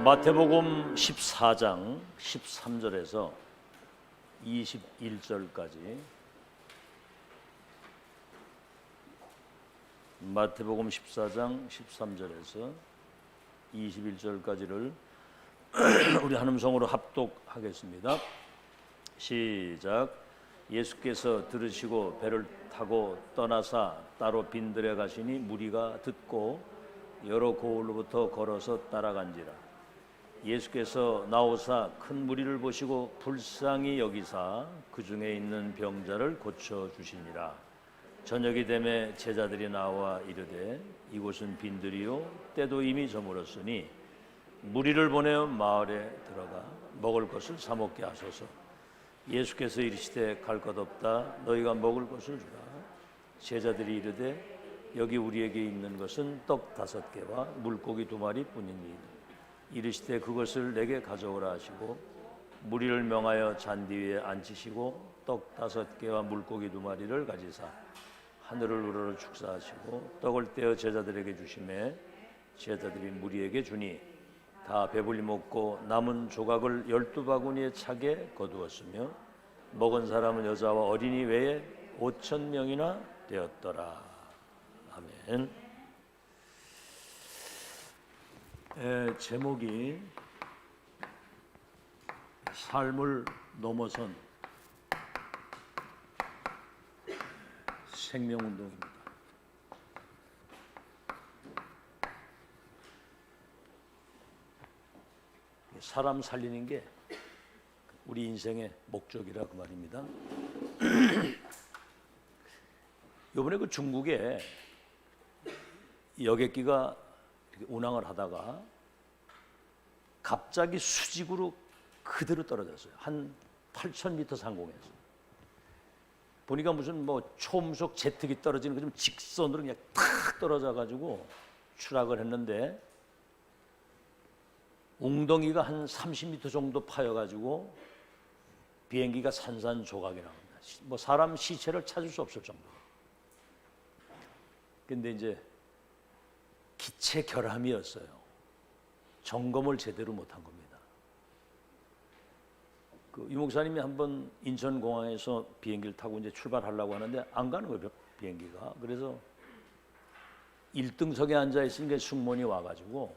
마태복음 14장 13절에서 21절까지 마태복음 14장 13절에서 21절까지를 우리 한음성으로 합독하겠습니다. 시작. 예수께서 들으시고 배를 타고 떠나사 따로 빈들에 가시니 무리가 듣고 여러 고을로부터 걸어서 따라간지라. 예수께서 나오사 큰 무리를 보시고 불쌍히 여기사 그 중에 있는 병자를 고쳐 주시니라. 저녁이 되매 제자들이 나와 이르되 이곳은 빈들이요 때도 이미 저물었으니 무리를 보내어 마을에 들어가 먹을 것을 사 먹게 하소서. 예수께서 이르시되 갈 것 없다. 너희가 먹을 것을 주라. 제자들이 이르되 여기 우리에게 있는 것은 떡 5개와 물고기 2마리 뿐이니 이르시되 그것을 내게 가져오라 하시고 무리를 명하여 잔디 위에 앉히시고 떡 5개와 물고기 2마리를 가지사 하늘을 우러러 축사하시고 떡을 떼어 제자들에게 주시매 제자들이 무리에게 주니 다 배불리 먹고 남은 조각을 12바구니에 차게 거두었으며 먹은 사람은 여자와 어린이 외에 5,000명이나 되었더라. 아멘. 제목이 삶을 넘어선 생명운동입니다. 사람 살리는 게 우리 인생의 목적이라 그 말입니다. 이번에 그 중국에 여객기가 운항을 하다가 갑자기 수직으로 그대로 떨어졌어요. 한 8,000m 상공에서. 보니까 무슨 초음속 제트기 떨어지는 것처럼 직선으로 그냥 탁 떨어져 가지고 추락을 했는데 웅덩이가 한 30m 정도 파여가지고 비행기가 산산조각이 나옵니다. 사람 시체를 찾을 수 없을 정도. 근데 이제 기체 결함이었어요. 점검을 제대로 못한 겁니다. 유 목사님이 한번 인천공항에서 비행기를 타고 이제 출발하려고 하는데 안 가는 거예요, 비행기가. 그래서 1등석에 앉아 있으니까 승무원이 와가지고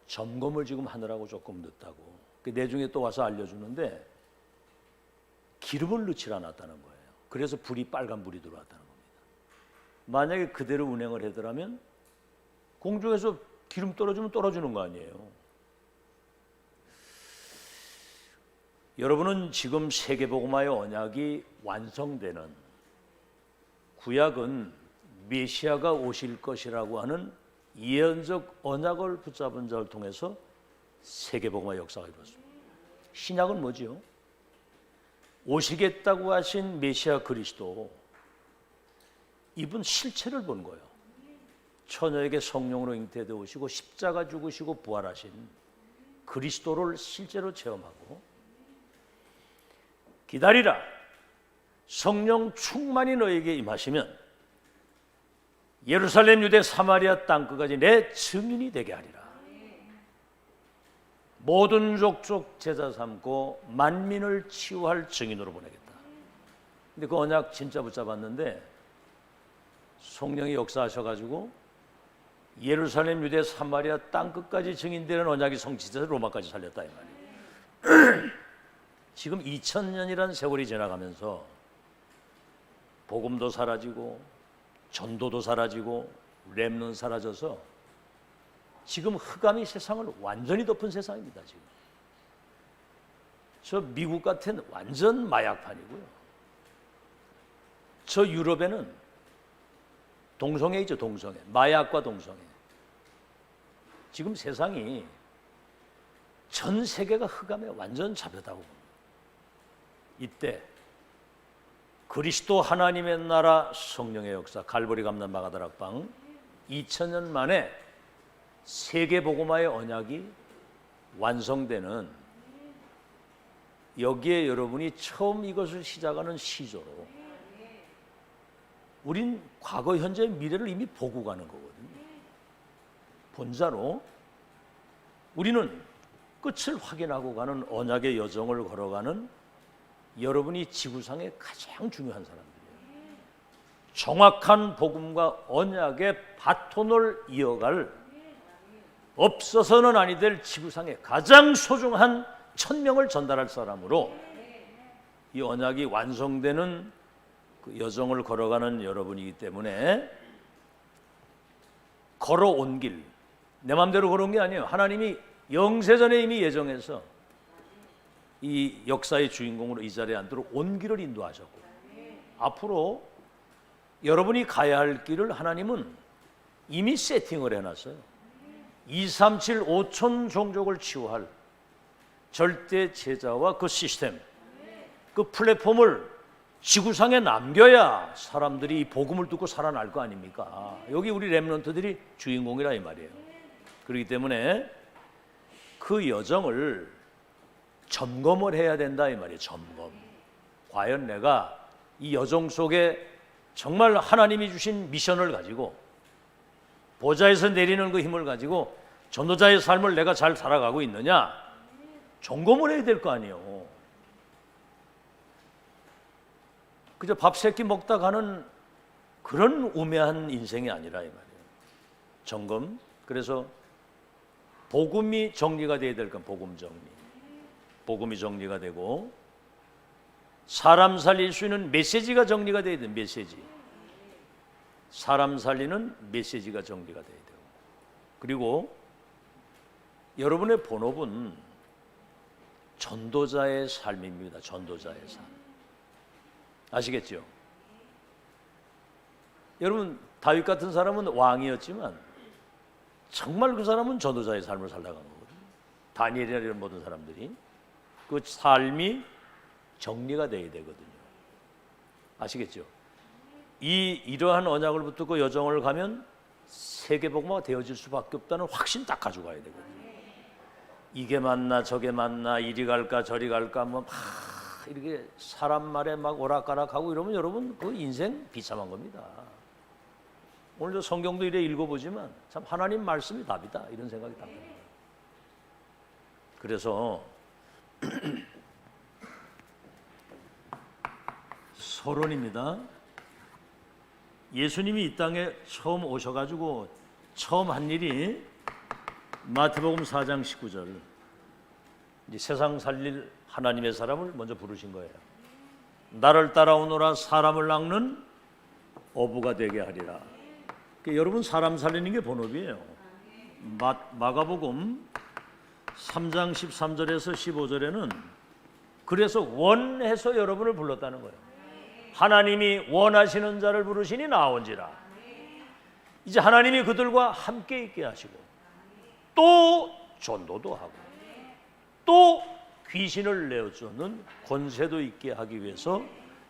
점검을 지금 하느라고 조금 늦다고. 내중에 또 와서 알려주는데 기름을 넣지 않았다는 거예요. 그래서 불이 빨간 불이 들어왔다는 겁니다. 만약에 그대로 운행을 하더라면 공중에서 기름 떨어지면 떨어지는 거 아니에요. 여러분은 지금 세계복음화의 언약이 완성되는 구약은 메시아가 오실 것이라고 하는 예언적 언약을 붙잡은 자를 통해서 세계복음화 역사가 이루어졌습니다. 신약은 뭐지요? 오시겠다고 하신 메시아 그리스도, 이분 실체를 본 거예요. 처녀에게 성령으로 잉태되어 오시고 십자가 죽으시고 부활하신 그리스도를 실제로 체험하고 기다리라. 성령 충만이 너에게 임하시면 예루살렘, 유대, 사마리아 땅끝까지 내 증인이 되게 하리라. 모든 족속 제자 삼고 만민을 치유할 증인으로 보내겠다. 근데 그 언약 진짜 붙잡았는데 성령이 역사하셔가지고 예루살렘, 유대, 사마리아 땅끝까지 증인되는 언약이 성취돼서 로마까지 살렸다 이 말이에요. 지금 2000년이라는 세월이 지나가면서 복음도 사라지고 전도도 사라지고 렘넌트 사라져서 지금 흑암이 세상을 완전히 덮은 세상입니다. 지금 저 미국 같은 완전 마약판이고요. 저 유럽에는 동성애 있죠. 동성애, 마약과 동성애. 지금 세상이 전 세계가 흑암에 완전 잡혔다고 봅니다. 이때 그리스도 하나님의 나라 성령의 역사, 갈보리 감람 마가다락방 2000년 만에 세계복음화의 언약이 완성되는, 여기에 여러분이 처음 이것을 시작하는 시조로 우린 과거, 현재, 미래를 이미 보고 가는 거거든요. 본자로 우리는 끝을 확인하고 가는 언약의 여정을 걸어가는 여러분이 지구상의 가장 중요한 사람들이에요. 정확한 복음과 언약의 바톤을 이어갈, 없어서는 아니 될 지구상의 가장 소중한 1000명을 전달할 사람으로 이 언약이 완성되는 그 여정을 걸어가는 여러분이기 때문에 걸어온 길, 내 마음대로 걸어온 게 아니에요. 하나님이 영세전에 이미 예정해서 이 역사의 주인공으로 이 자리에 앉도록 온 길을 인도하셨고, 앞으로 여러분이 가야 할 길을 하나님은 이미 세팅을 해놨어요. 237 5천 종족을 치유할 절대 제자와 그 시스템, 그 플랫폼을 지구상에 남겨야 사람들이 이 복음을 듣고 살아날 거 아닙니까? 여기 우리 렘넌트들이 주인공이라 이 말이에요. 그렇기 때문에 그 여정을 점검을 해야 된다 이 말이에요. 점검. 과연 내가 이 여정 속에 정말 하나님이 주신 미션을 가지고 보좌에서 내리는 그 힘을 가지고 전도자의 삶을 내가 잘 살아가고 있느냐, 점검을 해야 될 거 아니에요. 그저 밥 세 끼 먹다 가는 그런 우매한 인생이 아니라 이 말이에요. 점검. 그래서 복음이 정리가 돼야 될 건 복음 정리. 복음이 정리가 되고, 사람 살릴 수 있는 메시지가 정리가 돼야 돼요. 메시지. 사람 살리는 메시지가 정리가 돼야 되고, 그리고 여러분의 본업은 전도자의 삶입니다. 전도자의 삶. 아시겠죠? 여러분, 다윗 같은 사람은 왕이었지만 정말 그 사람은 전도자의 삶을 살다간 거거든요. 다니엘이나 이런 모든 사람들이 그 삶이 정리가 돼야 되거든요. 아시겠죠? 이러한 언약을 붙들고 여정을 가면 세계복음화가 되어질 수밖에 없다는 확신 딱 가지고 가야 되거든요. 이게 맞나 저게 맞나, 이리 갈까 저리 갈까, 뭐 막 이렇게 사람 말에 막 오락가락하고 이러면 여러분 그 인생 비참한 겁니다. 오늘도 성경도 이래 읽어보지만 참 하나님 말씀이 답이다 이런 생각이 딱 듭니다. 그래서 서론입니다. 예수님이 이 땅에 처음 오셔가지고 처음 한 일이 마태복음 4장 19절, 이제 세상 살릴 하나님의 사람을 먼저 부르신 거예요. 나를 따라오너라 사람을 낚는 어부가 되게 하리라. 그러니까 여러분 사람 살리는 게 본업이에요. 마가복음 3장 13절에서 15절에는 그래서 원해서 여러분을 불렀다는 거예요. 하나님이 원하시는 자를 부르시니 나온지라. 이제 하나님이 그들과 함께 있게 하시고 또 전도도 하고 또 귀신을 내어쫓는 권세도 있게 하기 위해서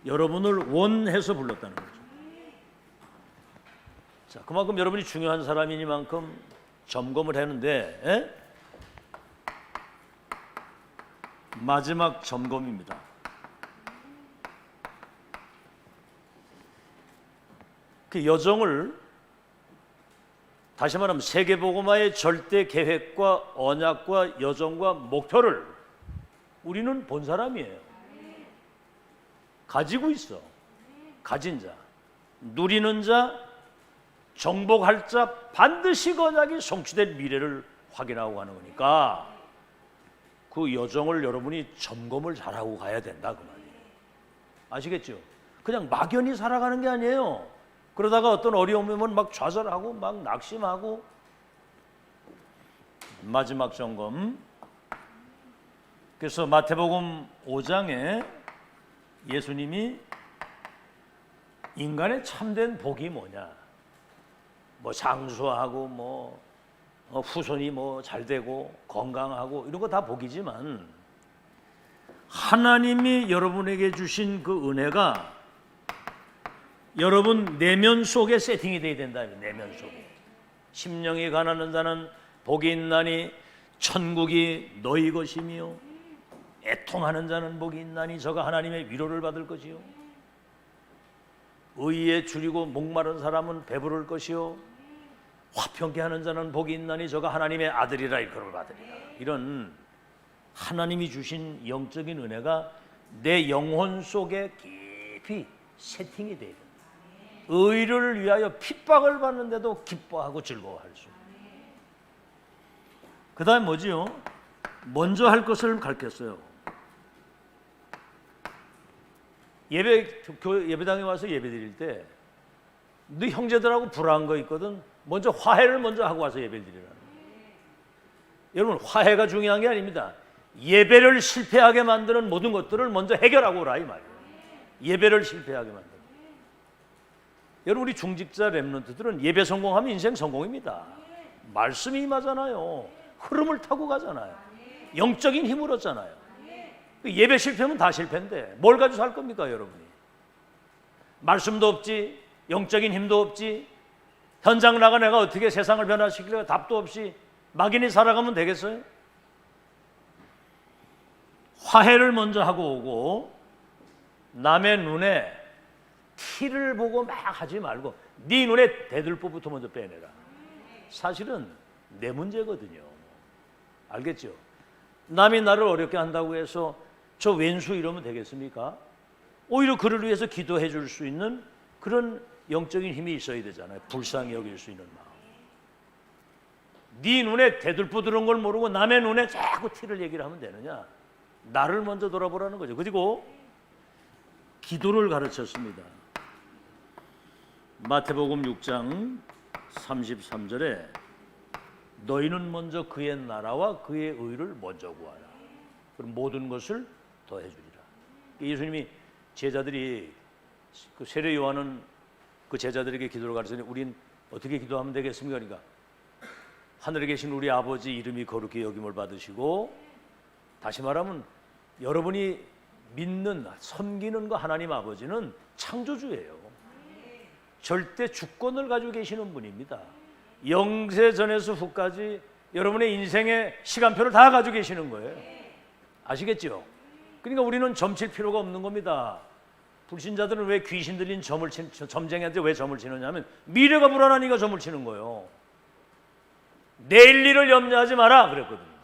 여러분을 원해서 불렀다는 거죠. 자, 그만큼 여러분이 중요한 사람이니만큼 점검을 했는데, 마지막 점검입니다. 그 여정을, 다시 말하면 세계복음화의 절대 계획과 언약과 여정과 목표를 우리는 본 사람이에요. 가지고 있어. 가진 자, 누리는 자, 정복할 자, 반드시 그 언약이 성취될 미래를 확인하고 가는 거니까 그 여정을 여러분이 점검을 잘하고 가야 된다 그 말이에요. 아시겠죠? 그냥 막연히 살아가는 게 아니에요. 그러다가 어떤 어려움이 오면 막 좌절하고 막 낙심하고. 마지막 점검. 그래서 마태복음 5장에 예수님이 인간의 참된 복이 뭐냐, 뭐 장수하고 뭐 후손이 뭐 잘되고 건강하고 이런 거 다 복이지만, 하나님이 여러분에게 주신 그 은혜가 여러분 내면 속에 세팅이 돼야 된다. 내면 속에. 심령이 가난한 자는 복이 있나니 천국이 너희 것이며, 애통하는 자는 복이 있나니 저가 하나님의 위로를 받을 것이요, 의에 줄이고 목마른 사람은 배부를 것이요, 화평케 하는 자는 복이 있나니 저가 하나님의 아들이라 일컬음을 받으리라. 이런 하나님이 주신 영적인 은혜가 내 영혼 속에 깊이 세팅이 되어 있는, 의를 위하여 핍박을 받는데도 기뻐하고 즐거워할 수 있는. 그 다음 뭐지요? 먼저 할 것을 가르쳤어요. 예배당에 와서 예배 드릴 때 너 형제들하고 불화한 거 있거든, 먼저 화해를 먼저 하고 와서 예배를 드리라는 거예요. 여러분, 화해가 중요한 게 아닙니다. 예배를 실패하게 만드는 모든 것들을 먼저 해결하고 오라 이 말이에요. 예배를 실패하게 만드는. 여러분, 우리 중직자 렘넌트들은 예배 성공하면 인생 성공입니다. 말씀이 임하잖아요. 흐름을 타고 가잖아요. 영적인 힘을 얻잖아요. 예배 실패하면 다 실패인데 뭘 가지고 살 겁니까, 여러분이? 말씀도 없지, 영적인 힘도 없지, 현장 나가 내가 어떻게 세상을 변화시키려고 답도 없이 막연히 살아가면 되겠어요? 화해를 먼저 하고 오고, 남의 눈에 티를 보고 막 하지 말고 네 눈에 대들보부터 먼저 빼내라. 사실은 내 문제거든요. 알겠죠? 남이 나를 어렵게 한다고 해서 저 왼수 이러면 되겠습니까? 오히려 그를 위해서 기도해 줄 수 있는 그런 영적인 힘이 있어야 되잖아요. 불쌍히 여길 수 있는 마음. 네 눈에 대들보 들은 걸 모르고 남의 눈에 자꾸 티를 얘기를 하면 되느냐? 나를 먼저 돌아보라는 거죠. 그리고 기도를 가르쳤습니다. 마태복음 6장 33절에 너희는 먼저 그의 나라와 그의 의를 먼저 구하라. 그럼 모든 것을 더해 주리라. 예수님이 제자들이 그 세례 요한은 그 제자들에게 기도를 가르쳤더니 우린 어떻게 기도하면 되겠습니까? 그러니까 하늘에 계신 우리 아버지 이름이 거룩히 여김을 받으시고, 다시 말하면 여러분이 믿는 섬기는 그 하나님 아버지는 창조주예요. 절대 주권을 가지고 계시는 분입니다. 영세전에서 후까지 여러분의 인생의 시간표를 다 가지고 계시는 거예요. 아시겠죠? 그러니까 우리는 점칠 필요가 없는 겁니다. 불신자들은 왜 귀신 들린 점쟁이한테 왜 점을 치느냐 하면 미래가 불안하니까 점을 치는 거예요. 내일 일을 염려하지 마라 그랬거든요.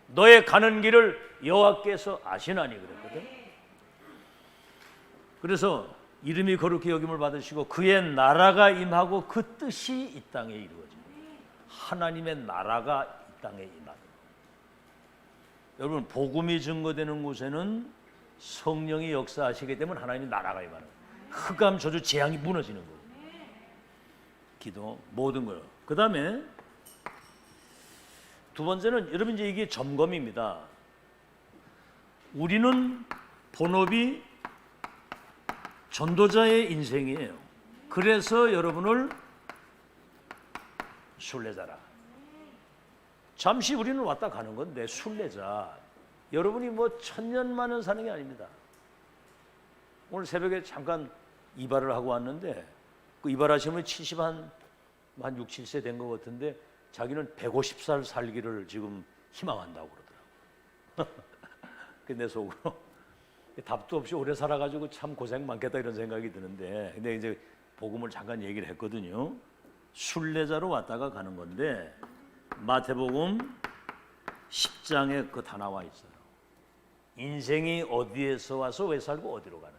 너의 가는 길을 여호와께서 아시나니 그랬거든. 그래서 이름이 거룩히 여김을 받으시고 그의 나라가 임하고 그 뜻이 이 땅에 이루어집니다. 하나님의 나라가 이 땅에 임하는. 여러분, 복음이 증거되는 곳에는 성령이 역사하시기 때문에 하나님의 나라가 임하는 거예요. 흑암 저주 재앙이 무너지는 거예요. 기도 모든 거예요. 그 다음에 두 번째는 여러분 이제 이게 점검입니다. 우리는 본업이 전도자의 인생이에요. 그래서 여러분을 순례자라. 잠시 우리는 왔다 가는 건데 순례자. 여러분이 뭐 천년만년 사는 게 아닙니다. 오늘 새벽에 잠깐 이발을 하고 왔는데 그 이발하시면 70한 6, 7세 된 것 같은데 자기는 150살 살기를 지금 희망한다고 그러더라고요. 근데 속으로 답도 없이 오래 살아가지고 참 고생 많겠다 이런 생각이 드는데, 근데 이제 복음을 잠깐 얘기를 했거든요. 순례자로 왔다가 가는 건데 마태복음 10장에 그 다 나와 있어요. 인생이 어디에서 와서 왜 살고 어디로 가느냐.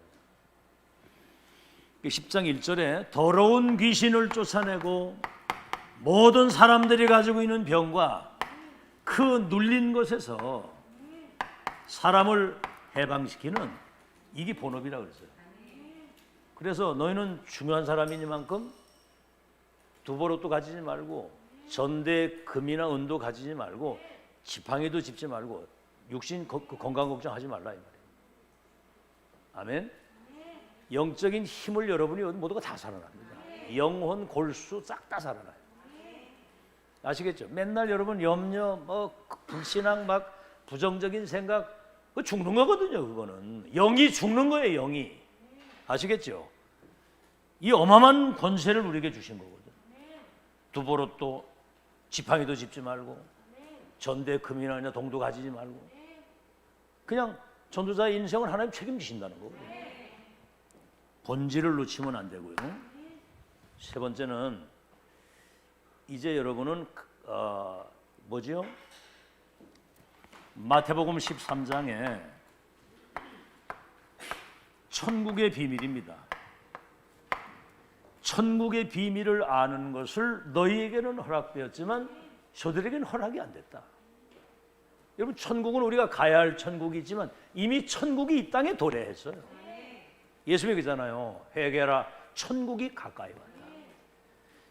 10장 1절에 더러운 귀신을 쫓아내고 모든 사람들이 가지고 있는 병과 그 눌린 것에서 사람을 해방시키는 이게 본업이라고 그랬어요. 그래서 너희는 중요한 사람이니만큼 두버릇도 가지지 말고 전대 금이나 은도 가지지 말고 지팡이도 짚지 말고 육신 건강 걱정하지 말라 이 말이에요. 아멘. 영적인 힘을 여러분이 모두가 다 살아납니다. 영혼 골수 싹 다 살아나요. 아시겠죠? 맨날 여러분 염려, 불신앙, 막 부정적인 생각, 그거 죽는 거거든요. 그거는 영이 죽는 거예요. 영이. 아시겠죠? 이 어마어마한 권세를 우리에게 주신 거거든. 두버릇도 지팡이도 짚지 말고 전대 금이나 동도 가지지 말고 그냥 전도자의 인생을 하나님 책임지신다는 거거든요. 본질을 놓치면 안 되고요. 세 번째는 이제 여러분은 뭐지요? 마태복음 13장에 천국의 비밀입니다. 천국의 비밀을 아는 것을 너희에게는 허락되었지만 저들에게는 허락이 안 됐다. 여러분, 천국은 우리가 가야 할 천국이지만 이미 천국이 이 땅에 도래했어요. 예수님이 그러잖아요. 회개하라, 천국이 가까이 왔다.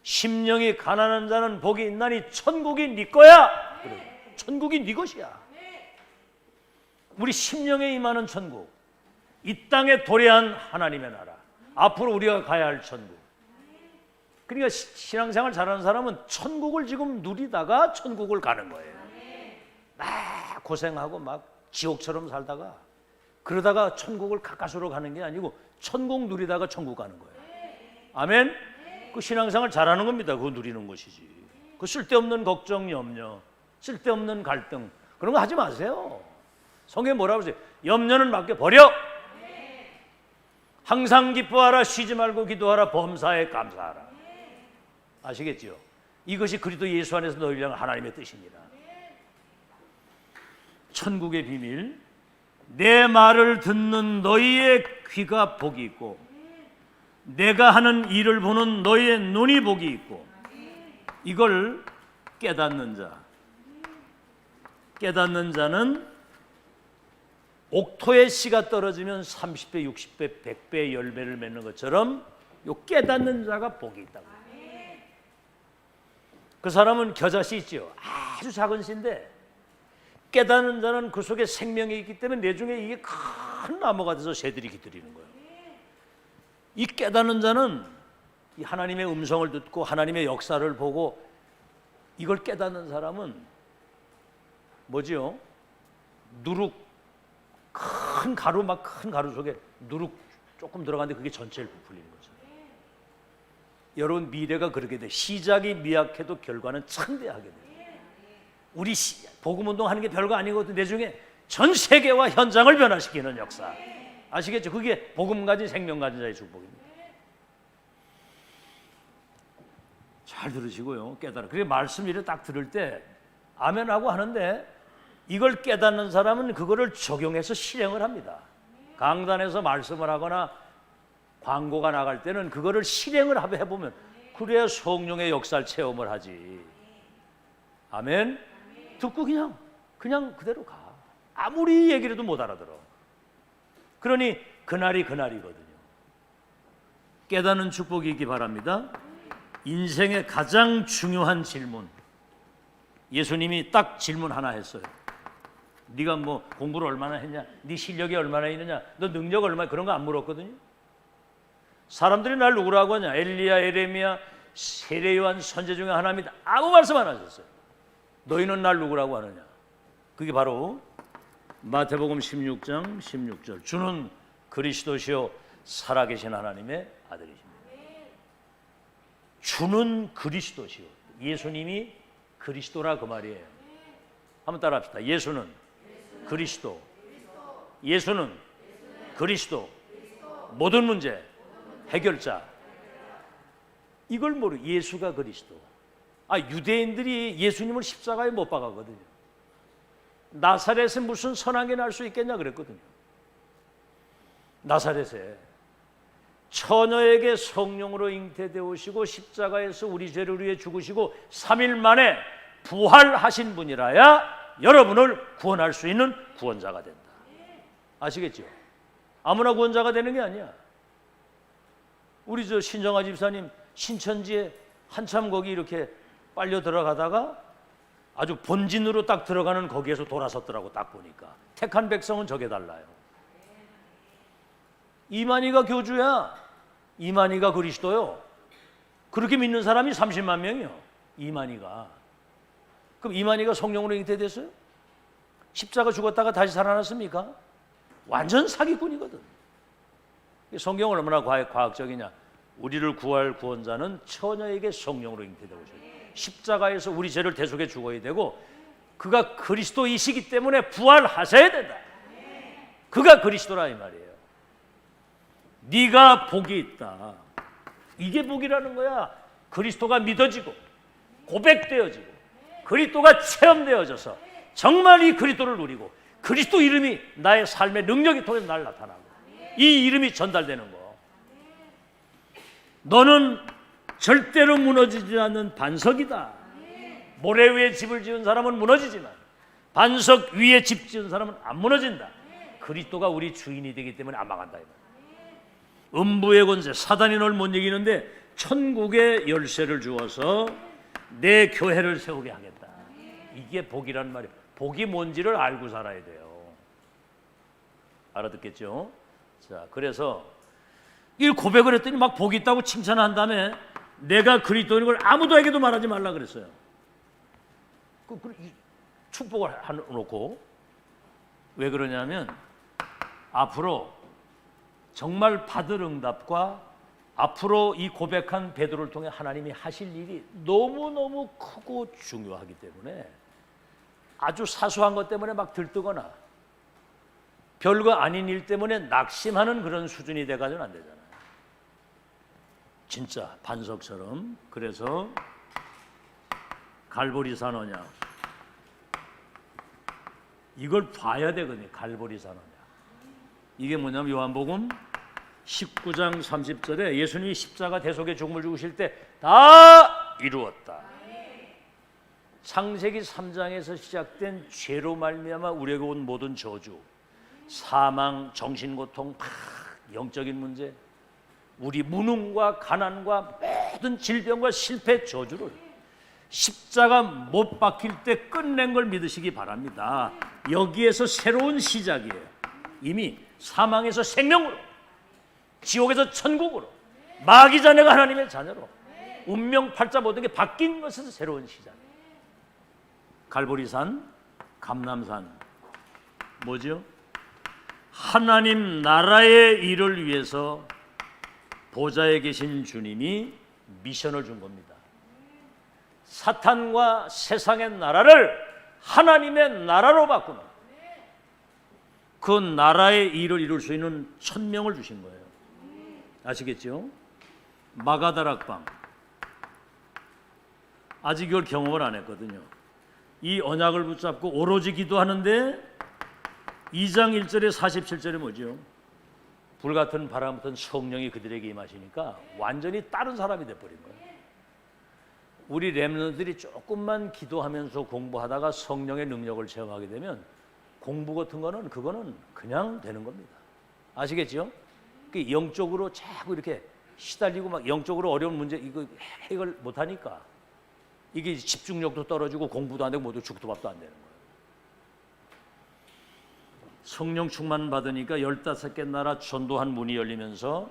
심령이 가난한 자는 복이 있나니 천국이 네 거야. 그래. 천국이 네 것이야. 우리 심령에 임하는 천국, 이 땅에 도래한 하나님의 나라, 앞으로 우리가 가야 할 천국. 그러니까 신앙생활 잘하는 사람은 천국을 지금 누리다가 천국을 가는 거예요. 막 고생하고 막 지옥처럼 살다가 그러다가 천국을 가까스로 가는 게 아니고 천국 누리다가 천국 가는 거예요. 아멘? 그 신앙생활 잘하는 겁니다. 그거 누리는 것이지. 그 쓸데없는 걱정, 염려, 쓸데없는 갈등, 그런 거 하지 마세요. 성경에 뭐라고 하세요? 염려는 맡겨버려. 항상 기뻐하라, 쉬지 말고 기도하라, 범사에 감사하라. 아시겠죠? 이것이 그리스도 예수 안에서 너희를 향한 하나님의 뜻입니다. 천국의 비밀, 내 말을 듣는 너희의 귀가 복이 있고 내가 하는 일을 보는 너희의 눈이 복이 있고, 이걸 깨닫는 자. 깨닫는 자는 옥토의 씨가 떨어지면 30배, 60배, 100배, 10배를 맺는 것처럼 요 깨닫는 자가 복이 있다고. 그 사람은 겨자씨 있죠. 아주 작은 씨인데 깨닫는 자는 그 속에 생명이 있기 때문에 내중에 이게 큰 나무가 돼서 새들이 기들이는 거예요. 이 깨닫는 자는 이 하나님의 음성을 듣고 하나님의 역사를 보고, 이걸 깨닫는 사람은 뭐지요? 누룩, 큰 가루, 막 큰 가루 속에 누룩 조금 들어갔는데 그게 전체를 부풀리는 거죠. 여러분, 미래가 그렇게 돼. 시작이 미약해도 결과는 창대하게 돼. 우리 복음운동 하는 게 별거 아니거든. 내중에 전 세계와 현장을 변화시키는 역사. 아시겠죠? 그게 복음 가진 생명 가진 자의 축복입니다. 잘 들으시고요. 깨달아. 그게 말씀 이래 딱 들을 때 아멘하고 하는데, 이걸 깨닫는 사람은 그거를 적용해서 실행을 합니다. 강단에서 말씀을 하거나 광고가 나갈 때는 그거를 실행을 해보면 그래야 성령의 역사를 체험을 하지. 아멘. 듣고 그냥 그대로 가. 아무리 얘기를 해도 못 알아들어. 그러니 그날이 그날이거든요. 깨닫는 축복이 있기 바랍니다. 인생의 가장 중요한 질문, 예수님이 딱 질문 하나 했어요. 네가 뭐 공부를 얼마나 했냐, 네 실력이 얼마나 있느냐, 너 능력 얼마나, 그런 거 안 물었거든요. 사람들이 날 누구라고 하냐, 엘리야, 에레미야, 세례 요한 선지 중에 하나입니다. 아무 말씀 안 하셨어요. 너희는 날 누구라고 하느냐. 그게 바로 마태복음 16장 16절. 주는 그리스도시요 살아계신 하나님의 아들이십니다. 주는 그리스도시요. 예수님이 그리스도라 그 말이에요. 한번 따라합시다. 예수는 그리스도. 예수는 그리스도. 모든 문제 해결자. 이걸 모르. 예수가 그리스도. 유대인들이 예수님을 십자가에 못 박았거든요. 나사렛에 무슨 선한 게 날 수 있겠냐 그랬거든요. 나사렛에 처녀에게 성령으로 잉태되오시고 십자가에서 우리 죄를 위해 죽으시고 3일 만에 부활하신 분이라야 여러분을 구원할 수 있는 구원자가 된다. 아시겠죠? 아무나 구원자가 되는 게 아니야. 우리 저 신정아 집사님 신천지에 한참 거기 이렇게 빨려 들어가다가 아주 본진으로 딱 들어가는 거기에서 돌아섰더라고. 딱 보니까 택한 백성은 저게 달라요. 이만희가 교주야. 이만희가 그리스도요. 그렇게 믿는 사람이 30만 명이요. 이만희가. 그럼 이만희가 성령으로 잉태됐어요? 십자가 죽었다가 다시 살아났습니까? 완전 사기꾼이거든. 성경은 얼마나 과학적이냐. 우리를 구할 구원자는 처녀에게 성령으로 잉태되고 오셨어요. 십자가에서 우리 죄를 대속해 죽어야 되고, 그가 그리스도이시기 때문에 부활하셔야 된다. 그가 그리스도라 이 말이에요. 네가 복이 있다. 이게 복이라는 거야. 그리스도가 믿어지고 고백되어지고 그리스도가 체험되어져서 정말 이 그리스도를 누리고 그리스도 이름이 나의 삶의 능력이 통해서 날 나타나고 이 이름이 전달되는 거. 너는 절대로 무너지지 않는 반석이다. 모래 위에 집을 지은 사람은 무너지지만 반석 위에 집 지은 사람은 안 무너진다. 그리스도가 우리 주인이 되기 때문에 안 망한다. 음부의 권세 사단이 널 못 이기는데 천국의 열쇠를 주어서 내 교회를 세우게 하겠다. 이게 복이란 말이에요. 복이 뭔지를 알고 살아야 돼요. 알아듣겠죠? 자, 그래서 이 고백을 했더니 막 복이 있다고 칭찬한 다음에 내가 그리스도인 걸 아무도에게도 말하지 말라 그랬어요. 축복을 해놓고 왜 그러냐면 앞으로 정말 받을 응답과 앞으로 이 고백한 베드로를 통해 하나님이 하실 일이 너무너무 크고 중요하기 때문에 아주 사소한 것 때문에 막 들뜨거나 별거 아닌 일 때문에 낙심하는 그런 수준이 돼가지고는 안 되잖아요. 진짜 반석처럼. 그래서 갈보리산 언약 이걸 봐야 되거든요. 갈보리산 언약 이게 뭐냐면 요한복음 19장 30절에 예수님이 십자가 대속의 죽음을 죽으실 때 다 이루었다. 창세기 3장에서 시작된 죄로 말미암아 우리에게 온 모든 저주, 사망, 정신고통, 영적인 문제, 우리 무능과 가난과 모든 질병과 실패 저주를 십자가 못 박힐 때 끝낸 걸 믿으시기 바랍니다. 여기에서 새로운 시작이에요. 이미 사망에서 생명으로, 지옥에서 천국으로, 마귀 자녀가 하나님의 자녀로, 운명 팔자 모든 게 바뀐 것에서 새로운 시작. 갈보리산, 감람산 뭐죠? 하나님 나라의 일을 위해서 보좌에 계신 주님이 미션을 준 겁니다. 사탄과 세상의 나라를 하나님의 나라로 바꾸는 그 나라의 일을 이룰 수 있는 천명을 주신 거예요. 아시겠죠? 마가다락방 아직 이걸 경험을 안 했거든요. 이 언약을 붙잡고 오로지 기도하는데 2장 1절에 47절에 뭐죠? 불같은 바람 같은 성령이 그들에게 임하시니까 완전히 다른 사람이 돼버린 거예요. 우리 렘넌트들이 조금만 기도하면서 공부하다가 성령의 능력을 체험하게 되면 공부 같은 거는 그거는 그냥 되는 겁니다. 아시겠죠? 영적으로 자꾸 이렇게 시달리고 막 영적으로 어려운 문제 이거 해결 못하니까 이게 집중력도 떨어지고 공부도 안 되고 모두 죽도 밥도 안 되는 거예요. 성령 충만 받으니까 15개 나라 전도한 문이 열리면서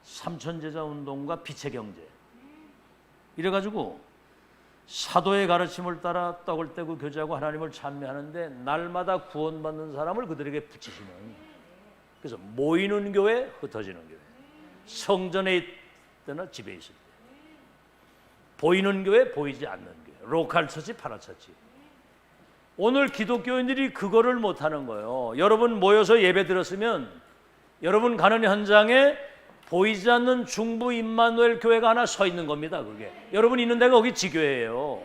삼천제자 운동과 빛의 경제 이래가지고 사도의 가르침을 따라 떡을 떼고 교제하고 하나님을 찬미하는데 날마다 구원받는 사람을 그들에게 붙이시는, 그래서 모이는 교회, 흩어지는 교회, 성전에 있거나 집에 있을 때, 보이는 교회, 보이지 않는 교회, 로컬 처치, 파라처치. 오늘 기독교인들이 그거를 못하는 거예요. 여러분 모여서 예배 들었으면 여러분 가는 현장에 보이지 않는 중부 임마누엘 교회가 하나 서 있는 겁니다. 그게 여러분 있는 데가 거기 지교회예요.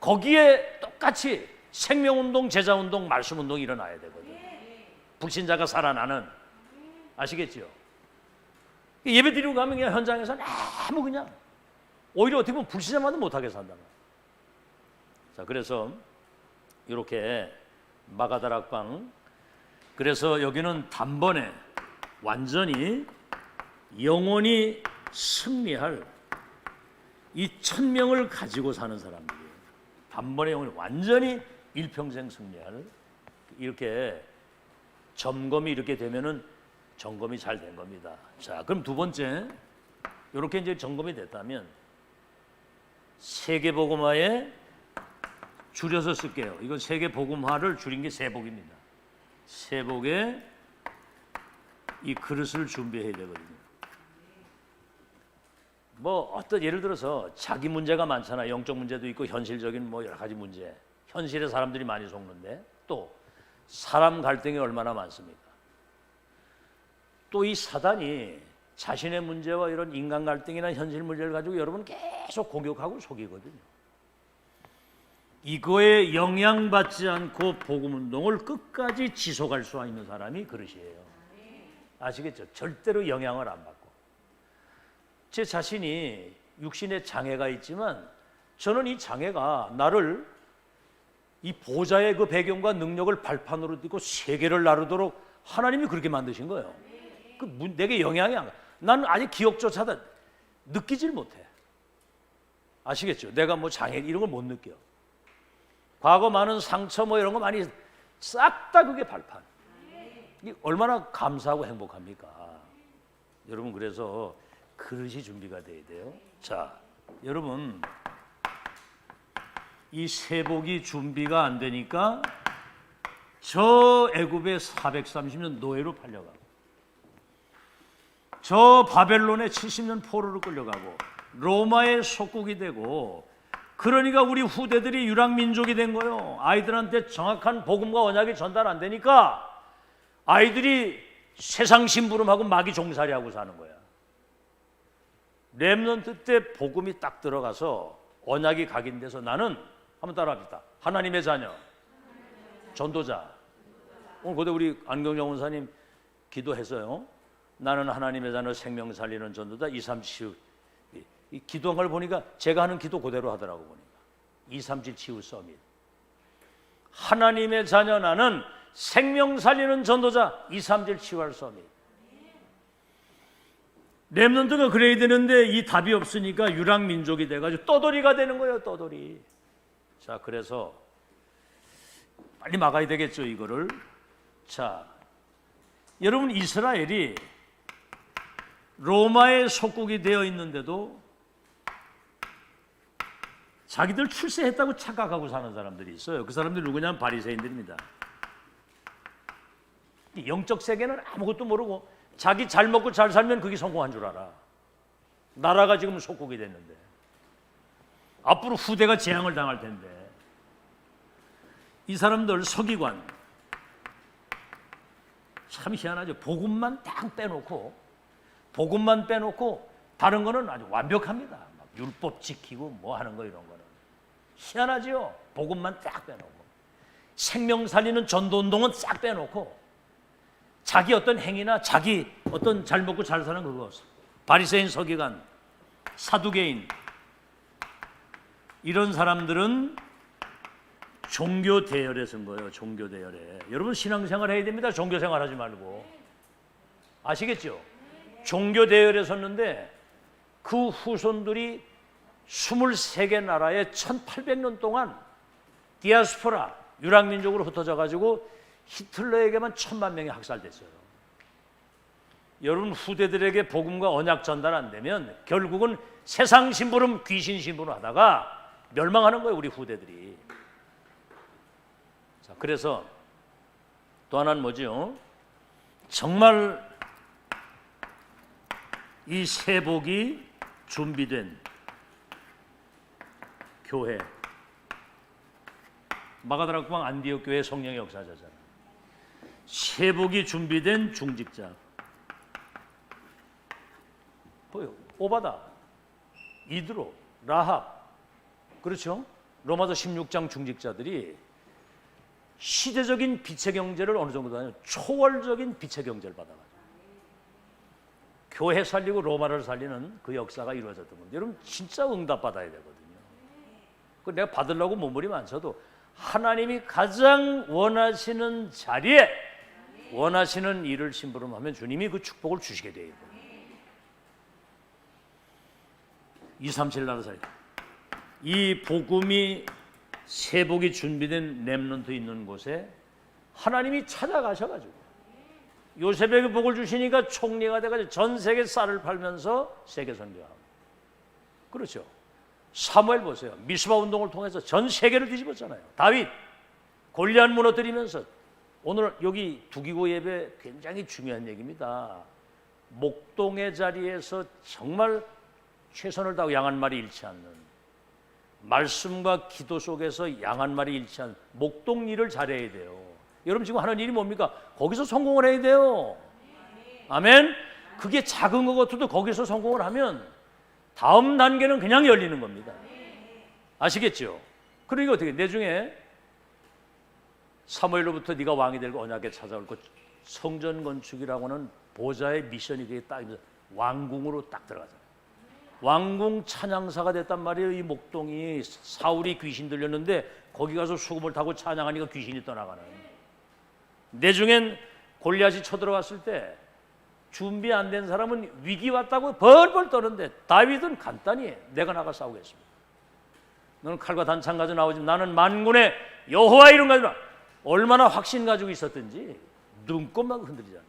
거기에 똑같이 생명운동, 제자운동, 말씀운동이 일어나야 되거든요. 불신자가 살아나는. 아시겠죠? 예배 드리고 가면 그냥 현장에서 아무 그냥 오히려 어떻게 보면 불신자만도 못하게 산단 말이에요. 자, 그래서 이렇게 마가다락방, 그래서 여기는 단번에 완전히 영원히 승리할 이 천명을 가지고 사는 사람들이에요. 단번에 영원히 완전히 일평생 승리할, 이렇게 점검이 이렇게 되면은 점검이 잘 된 겁니다. 자, 그럼 두 번째, 이렇게 이제 점검이 됐다면 세계복음화에 줄여서 쓸게요. 이건 세계복음화를 줄인 게 세복입니다. 세복에 이 그릇을 준비해야 되거든요. 뭐 어떤 예를 들어서 자기 문제가 많잖아. 영적 문제도 있고 현실적인 뭐 여러 가지 문제. 현실에 사람들이 많이 속는데 또 사람 갈등이 얼마나 많습니까? 또 이 사단이 자신의 문제와 이런 인간 갈등이나 현실 문제를 가지고 여러분 계속 공격하고 속이거든요. 이거에 영향받지 않고 복음 운동을 끝까지 지속할 수 있는 사람이 그릇이에요. 아시겠죠? 절대로 영향을 안 받고. 제 자신이 육신에 장애가 있지만 저는 이 장애가 나를 이 보좌의 그 배경과 능력을 발판으로 딛고 세계를 나르도록 하나님이 그렇게 만드신 거예요. 내게 영향이 안 가. 나는 아직 기억조차도 느끼질 못해. 아시겠죠? 내가 뭐 장애 이런 걸 못 느껴. 과거 많은 상처 뭐 이런 거 많이 싹 다 그게 발판. 이게 얼마나 감사하고 행복합니까? 여러분, 그래서 그릇이 준비가 돼야 돼요. 자, 여러분, 이 세복이 준비가 안 되니까 저 애굽에 430년 노예로 팔려가고, 저 바벨론에 70년 포로로 끌려가고, 로마의 속국이 되고, 그러니까 우리 후대들이 유랑민족이 된 거예요. 아이들한테 정확한 복음과 언약이 전달 안 되니까 아이들이 세상 심부름하고 마귀 종살이하고 사는 거야. 렘넌트 때 복음이 딱 들어가서 언약이 각인돼서 나는, 한번 따라합시다. 하나님의 자녀, 전도자. 오늘 그때 우리 안경정 원사님 기도했어요. 나는 하나님의 자녀, 생명 살리는 전도자, 237 이 기도한 걸 보니까 제가 하는 기도 그대로 하더라고. 보니까 237 치유 서밋. 하나님의 자녀 나는 생명 살리는 전도자, 237 치유할 서밋. 렘넌트가 그래야 되는데 이 답이 없으니까 유랑민족이 돼가지고 떠돌이가 되는 거예요. 떠돌이. 자, 그래서 빨리 막아야 되겠죠, 이거를. 자, 여러분, 이스라엘이 로마의 속국이 되어 있는데도 자기들 출세했다고 착각하고 사는 사람들이 있어요. 그 사람들이 누구냐면 바리새인들입니다. 영적 세계는 아무것도 모르고 자기 잘 먹고 잘 살면 그게 성공한 줄 알아. 나라가 지금 속국이 됐는데 앞으로 후대가 재앙을 당할 텐데, 이 사람들 서기관 참 희한하죠. 복음만 딱 빼놓고 다른 거는 아주 완벽합니다. 막 율법 지키고 뭐 하는 거 이런 거는 희한하죠. 복음만 딱 빼놓고 생명 살리는 전도운동은 싹 빼놓고 자기 어떤 행위나 자기 어떤 잘 먹고 잘 사는 그거, 바리새인, 서기관, 사두개인, 이런 사람들은 종교 대열에 선 거예요. 종교 대열에. 여러분, 신앙생활 해야 됩니다. 종교 생활 하지 말고. 아시겠죠? 종교 대열에 섰는데 그 후손들이 23개 나라에 1800년 동안 디아스포라, 유랑민족으로 흩어져 가지고 히틀러에게만 1000만 명이 학살됐어요. 여러분, 후대들에게 복음과 언약 전달 안 되면 결국은 세상 심부름, 귀신 심부름 하다가 멸망하는 거예요, 우리 후대들이. 자, 그래서 또 하나는 뭐죠? 정말 이 세복이 준비된 교회, 마가다락 광 안디옥 교회 성령의 역사자잖아요. 세복이 준비된 중직자. 보여. 오바다, 이드로, 라합. 그렇죠? 로마서 16장 중직자들이 시대적인 빛의 경제를 어느 정도 하냐, 초월적인 빛의 경제를 받아가지고 교회 살리고 로마를 살리는 그 역사가 이루어졌던 건데, 여러분 진짜 응답받아야 되거든요. 그 내가 받으려고 몸부림 안 쳐도 하나님이 가장 원하시는 자리에 원하시는 일을 심부름하면 주님이 그 축복을 주시게 돼요. 237 나라 사이 이 복음이, 세복이 준비된 렘넌트 있는 곳에 하나님이 찾아가셔가지고 요셉에게 복을 주시니까 총리가 돼가지고 전 세계 쌀을 팔면서 세계 선교하고. 그렇죠. 사무엘 보세요. 미스바 운동을 통해서 전 세계를 뒤집었잖아요. 다윗 골리앗 무너뜨리면서. 오늘 여기 두기고 예배 굉장히 중요한 얘기입니다. 목동의 자리에서 정말 최선을 다하고 양 한 마리 잃지 않는, 말씀과 기도 속에서 양 한 마리 잃지 않는 목동 일을 잘해야 돼요. 여러분 지금 하는 일이 뭡니까? 거기서 성공을 해야 돼요. 아멘. 그게 작은 것 같아도 거기서 성공을 하면 다음 단계는 그냥 열리는 겁니다. 아시겠죠? 그러니까 어떻게 내중에 사무엘로부터 네가 왕이 되고 언약에 찾아올 것, 성전 건축이라고는 보좌의 미션이 그게 딱 왕궁으로 딱 들어가잖아요. 왕궁 찬양사가 됐단 말이에요. 이 목동이 사울이 귀신 들렸는데 거기 가서 수금을 타고 찬양하니까 귀신이 떠나가는. 내중엔 골리앗이 쳐들어왔을 때 준비 안 된 사람은 위기 왔다고 벌벌 떠는데 다윗은 간단히 내가 나가 싸우겠습니다. 너는 칼과 단창 가지고 나오지 나는 만군의 여호와 이름 가지고 얼마나 확신 가지고 있었든지 눈곱만 흔들리잖아요.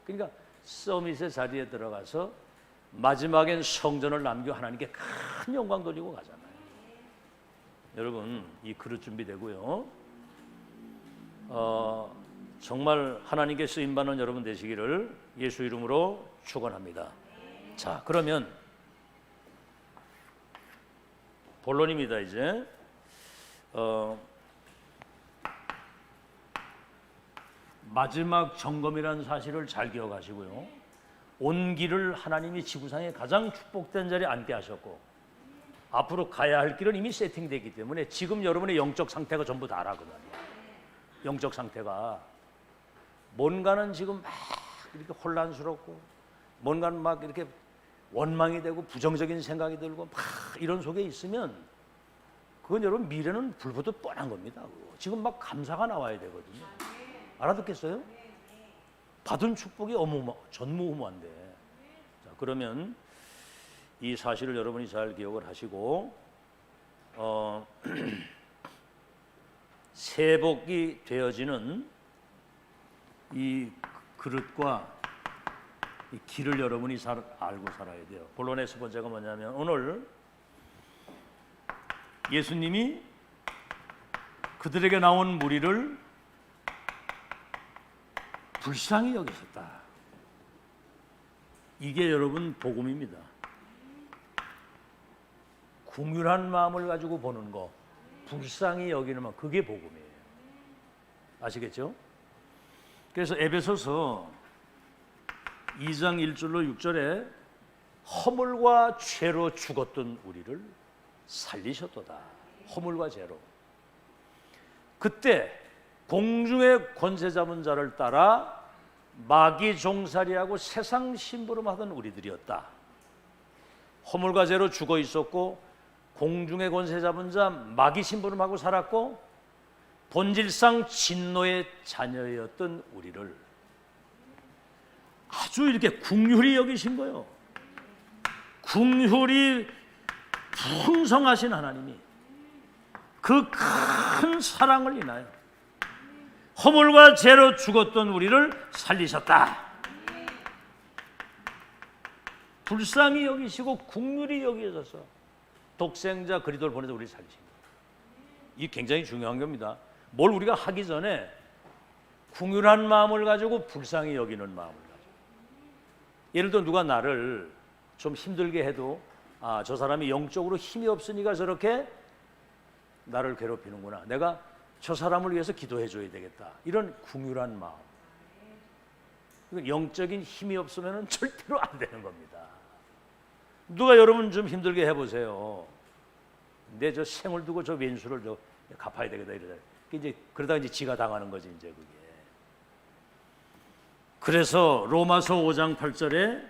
그러니까 서밋의 자리에 들어가서 마지막엔 성전을 남겨 하나님께 큰 영광 돌리고 가잖아요. 여러분 이 그릇 준비되고요. 정말 하나님께 쓰임받는 여러분 되시기를 예수 이름으로 축원합니다. 자, 그러면 본론입니다. 이제 마지막 점검이라는 사실을 잘 기억하시고요. 온 길을 하나님이 지구상에 가장 축복된 자리에 앉게 하셨고 앞으로 가야 할 길은 이미 세팅되기 때문에 지금 여러분의 영적 상태가 전부 다라고 말이에요. 영적 상태가 뭔가는 지금 막 이렇게 혼란스럽고 뭔가는 막 이렇게 원망이 되고 부정적인 생각이 들고 막 이런 속에 있으면 그건 여러분 미래는 불보듯 뻔한 겁니다. 지금 막 감사가 나와야 되거든요. 알아듣겠어요? 받은 축복이 전무후무한데. 자, 그러면 이 사실을 여러분이 잘 기억을 하시고 세복이 되어지는 이 그릇과 이 길을 여러분이 잘 알고 살아야 돼요. 본론의 첫 번째가 뭐냐면 오늘 예수님이 그들에게 나온 무리를 불쌍히 여기셨다. 이게 여러분 복음입니다. 궁휼한 마음을 가지고 보는 거, 불쌍히 여기는 마음, 그게 복음이에요. 아시겠죠? 그래서 에베소서 2장 1절로 6절에 허물과 죄로 죽었던 우리를 살리셨도다. 허물과 죄로. 그때 공중의 권세 잡은 자를 따라 마귀 종살이하고 세상 심부름하던 우리들이었다. 허물과 죄로 죽어 있었고 공중의 권세 잡은 자 마귀 심부름하고 살았고 본질상 진노의 자녀였던 우리를 아주 이렇게 긍휼히 여기신 거예요. 긍휼이 풍성하신 하나님이 그 큰 사랑을 인하여 허물과 죄로 죽었던 우리를 살리셨다. 불쌍히 여기시고 긍휼히 여기셔서 독생자 그리스도를 보내서 우리를 살리신 거예요. 이게 굉장히 중요한 겁니다. 뭘 우리가 하기 전에 긍휼한 마음을 가지고 불쌍히 여기는 마음을 가지고. 예를 들어 누가 나를 좀 힘들게 해도 저 사람이 영적으로 힘이 없으니까 저렇게 나를 괴롭히는구나. 내가 저 사람을 위해서 기도해 줘야 되겠다. 이런 긍휼한 마음. 영적인 힘이 없으면 절대로 안 되는 겁니다. 누가 여러분 좀 힘들게 해보세요. 내 저 생을 두고 저 왼수를 저 갚아야 되겠다 이러다. 그러다가 이제 지가 당하는 거지 이제 그게. 그래서 로마서 5장 8절에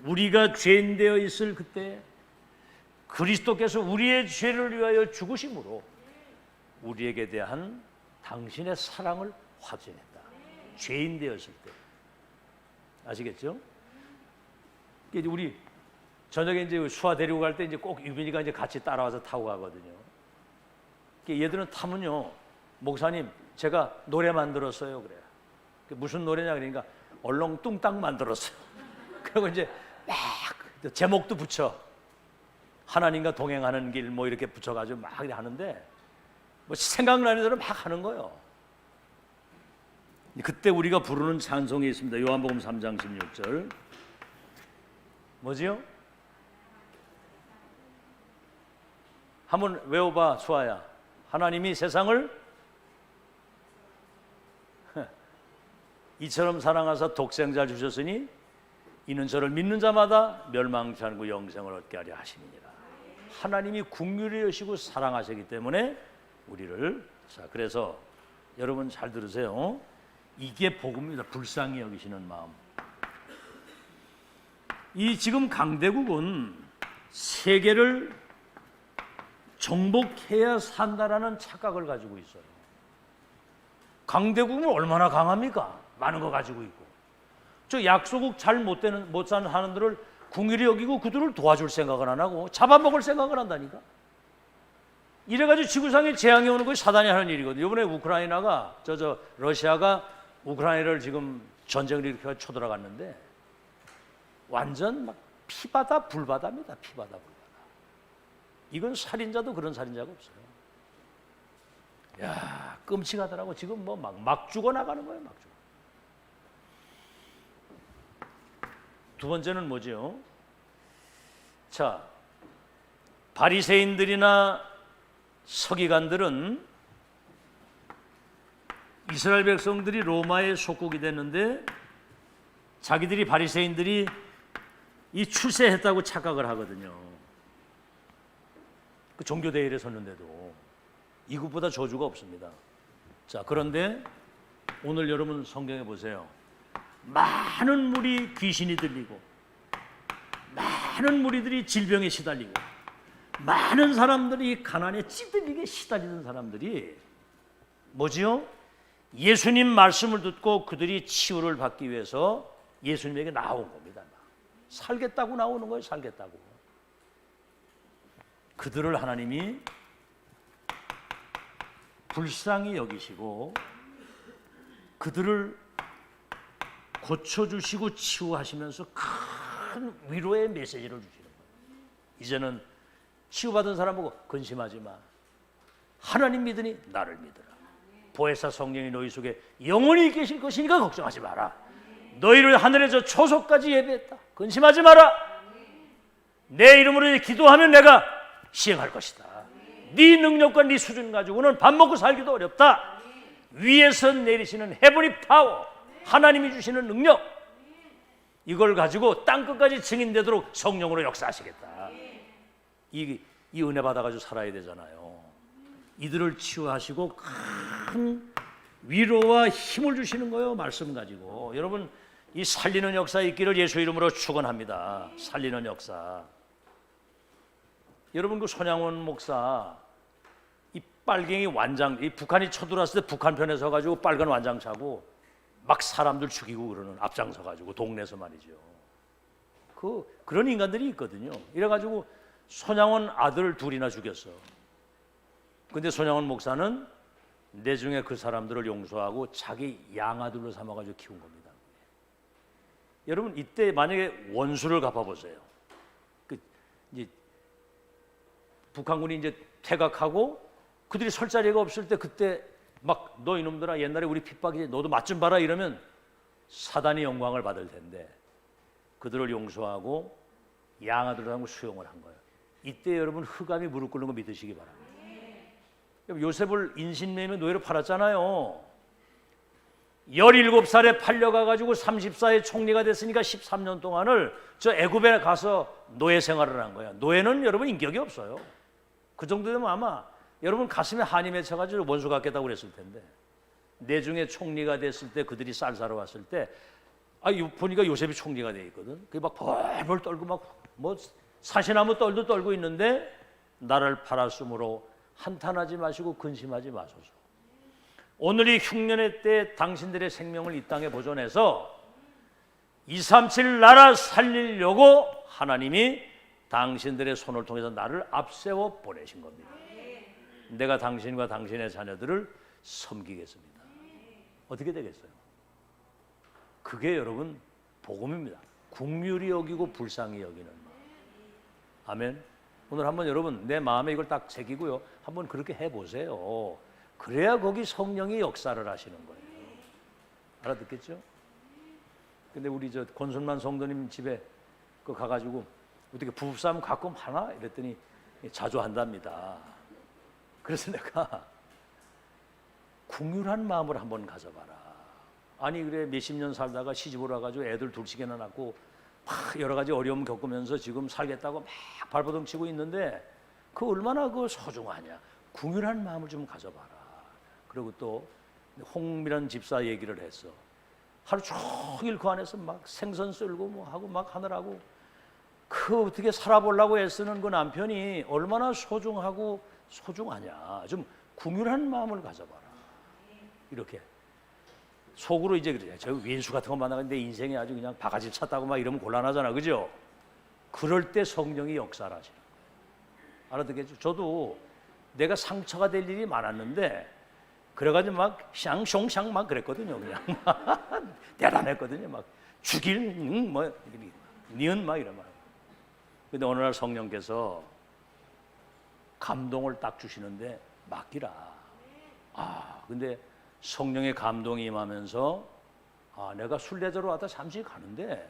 우리가 죄인 되어 있을 그때 그리스도께서 우리의 죄를 위하여 죽으심으로 우리에게 대한 당신의 사랑을 확증했다. 죄인 되었을 때. 아시겠죠? 이제 우리 저녁에 이제 수아 데리고 갈 때 이제 꼭 유빈이가 이제 같이 따라와서 타고 가거든요. 얘들은 타면요, 목사님 제가 노래 만들었어요 그래요. 무슨 노래냐 그러니까 얼렁뚱땅 만들었어요. 그리고 이제 막 제목도 붙여 하나님과 동행하는 길 뭐 이렇게 붙여가지고 막 하는데 뭐 생각나는 대로 막 하는 거예요. 그때 우리가 부르는 찬송이 있습니다. 요한복음 3장 16절 뭐지요? 한번 외워봐 수아야. 하나님이 세상을 이처럼 사랑하사 독생자를 주셨으니 이는 저를 믿는 자마다 멸망치 않고 영생을 얻게 하려 하심이니라. 하나님이 긍휼히 여시고 사랑하시기 때문에 우리를, 자, 그래서 여러분 잘 들으세요. 이게 복음입니다. 불쌍히 여기시는 마음. 이 지금 강대국은 세계를 정복해야 산다라는 착각을 가지고 있어요. 강대국은 얼마나 강합니까? 많은 거 가지고 있고. 저 약소국 잘 못 사는 사람들을 긍휼히 여기고 그들을 도와줄 생각을 안 하고 잡아먹을 생각을 한다니까. 이래가지고 지구상에 재앙이 오는 것이 사단이 하는 일이거든요. 이번에 우크라이나가 러시아가 우크라이나를 지금 전쟁을 일으켜 쳐들어갔는데 완전 막 피바다 불바다입니다. 피바다 불바다. 이건 살인자도 그런 살인자가 없어요. 야, 끔찍하더라고. 지금 뭐 막 죽어나가는 거예요. 막 죽어. 두 번째는 뭐죠? 자, 바리새인들이나 서기관들은 이스라엘 백성들이 로마의 속국이 됐는데 자기들이 바리새인들이 이 출세했다고 착각을 하거든요. 그 종교 대회에 섰는데도 이것보다 저주가 없습니다. 자, 그런데 오늘 여러분 성경에 보세요. 많은 물이 귀신이 들리고 많은 무리들이 질병에 시달리고 많은 사람들이 가난에 찌들리게 시달리는 사람들이 뭐지요? 예수님 말씀을 듣고 그들이 치유를 받기 위해서 예수님에게 나온 겁니다. 살겠다고 나오는 거예요. 살겠다고. 그들을 하나님이 불쌍히 여기시고 그들을 고쳐주시고 치유하시면서 큰 위로의 메시지를 주시는 거예요. 이제는 치유받은 사람 보고 근심하지 마. 하나님 믿으니 나를 믿으라. 보혜사 성령이 너희 속에 영원히 계실 것이니까 걱정하지 마라. 너희를 하늘의 저 초소까지 예배했다. 근심하지 마라. 내 이름으로 기도하면 내가 시행할 것이다. 네 능력과 네 수준 가지고는 밥 먹고 살기도 어렵다. 위에서 내리시는 헤븐리 파워, 하나님이 주시는 능력, 이걸 가지고 땅끝까지 증인되도록 성령으로 역사하시겠다. 이 은혜 받아가지고 살아야 되잖아요. 이들을 치유하시고 큰 위로와 힘을 주시는 거예요. 말씀 가지고. 여러분, 이 살리는 역사 있기를 예수 이름으로 축원합니다. 살리는 역사. 여러분, 그 손양원 목사 이 빨갱이 완장, 이 북한이 쳐들어왔을 때 북한 편에 서가지고 빨간 완장 차고 막 사람들 죽이고 그러는, 앞장서 가지고 동네에서 말이죠. 그런 인간들이 있거든요. 이래가지고 손양원 아들 둘이나 죽였어. 근데 손양원 목사는 내중에 그 사람들을 용서하고 자기 양아들로 삼아가지고 키운 겁니다. 여러분, 이때 만약에 원수를 갚아보세요. 이제 북한군이 이제 퇴각하고 그들이 설 자리가 없을 때 그때 막 너 이놈들아 옛날에 우리 핍박이지 너도 맛 좀 봐라 이러면 사단이 영광을 받을 텐데 그들을 용서하고 양아들을 하고 수용을 한 거예요. 이때 여러분 흑암이 무릎 꿇는 거 믿으시기 바랍니다. 요셉을 인신매매 노예로 팔았잖아요. 17살에 팔려가가지고 34에 총리가 됐으니까 13년 동안을 저 애굽에 가서 노예 생활을 한 거야. 노예는 여러분 인격이 없어요. 그 정도 되면 아마 여러분 가슴에 한이 맺혀가지고 원수 같겠다고 그랬을 텐데 내중에 총리가 됐을 때 그들이 쌀 사러 왔을 때 보니까 요셉이 총리가 돼 있거든. 그게 막 벌벌 떨고 막 뭐 사시나무 떨도 떨고 있는데 나를 팔았으므로 한탄하지 마시고 근심하지 마소서. 오늘이 흉년의 때 당신들의 생명을 이 땅에 보존해서 237 나라 살리려고 하나님이 당신들의 손을 통해서 나를 앞세워 보내신 겁니다. 내가 당신과 당신의 자녀들을 섬기겠습니다. 어떻게 되겠어요? 그게 여러분 복음입니다. 긍휼히 여기고 불쌍히 여기는 마음. 아멘. 오늘 한번 여러분 내 마음에 이걸 딱 새기고요. 한번 그렇게 해보세요. 그래야 거기 성령이 역사를 하시는 거예요. 알아듣겠죠? 근데 우리 저 권순만 성도님 집에 그 가가지고 어떻게 부부싸움 가끔 하나? 이랬더니 자주 한답니다. 그래서 내가 긍휼한 마음을 한번 가져봐라. 아니 그래 몇십 년 살다가 시집을 와가지고 애들 둘씩이나 낳고 막 여러 가지 어려움 겪으면서 지금 살겠다고 막 발버둥 치고 있는데 그 얼마나 그 소중하냐. 궁휼한 마음을 좀 가져봐라. 그리고 또 홍미란 집사 얘기를 했어. 하루 종일 그 안에서 막 생선 썰고 뭐 하고 막 하느라고 그 어떻게 살아보려고 애쓰는 그 남편이 얼마나 소중하고 소중하냐. 좀 궁휼한 마음을 가져봐라. 이렇게 속으로 이제 그래. 저 왼수 같은 거 만나면 내 인생에 아주 그냥 바가지 찼다고 막 이러면 곤란하잖아, 그죠? 그럴 때 성령이 역사를 하시는 거예요. 알아듣겠죠? 저도 내가 상처가 될 일이 많았는데 그래가지고 막 샹숑샹 막 그랬거든요. 그냥 대단했거든요. 막 죽일 뭐 니은 막 이런 말. 근데 어느 날 성령께서 감동을 딱 주시는데 맡기라. 근데 성령의 감동이 임하면서 내가 순례자로 왔다 잠시 가는데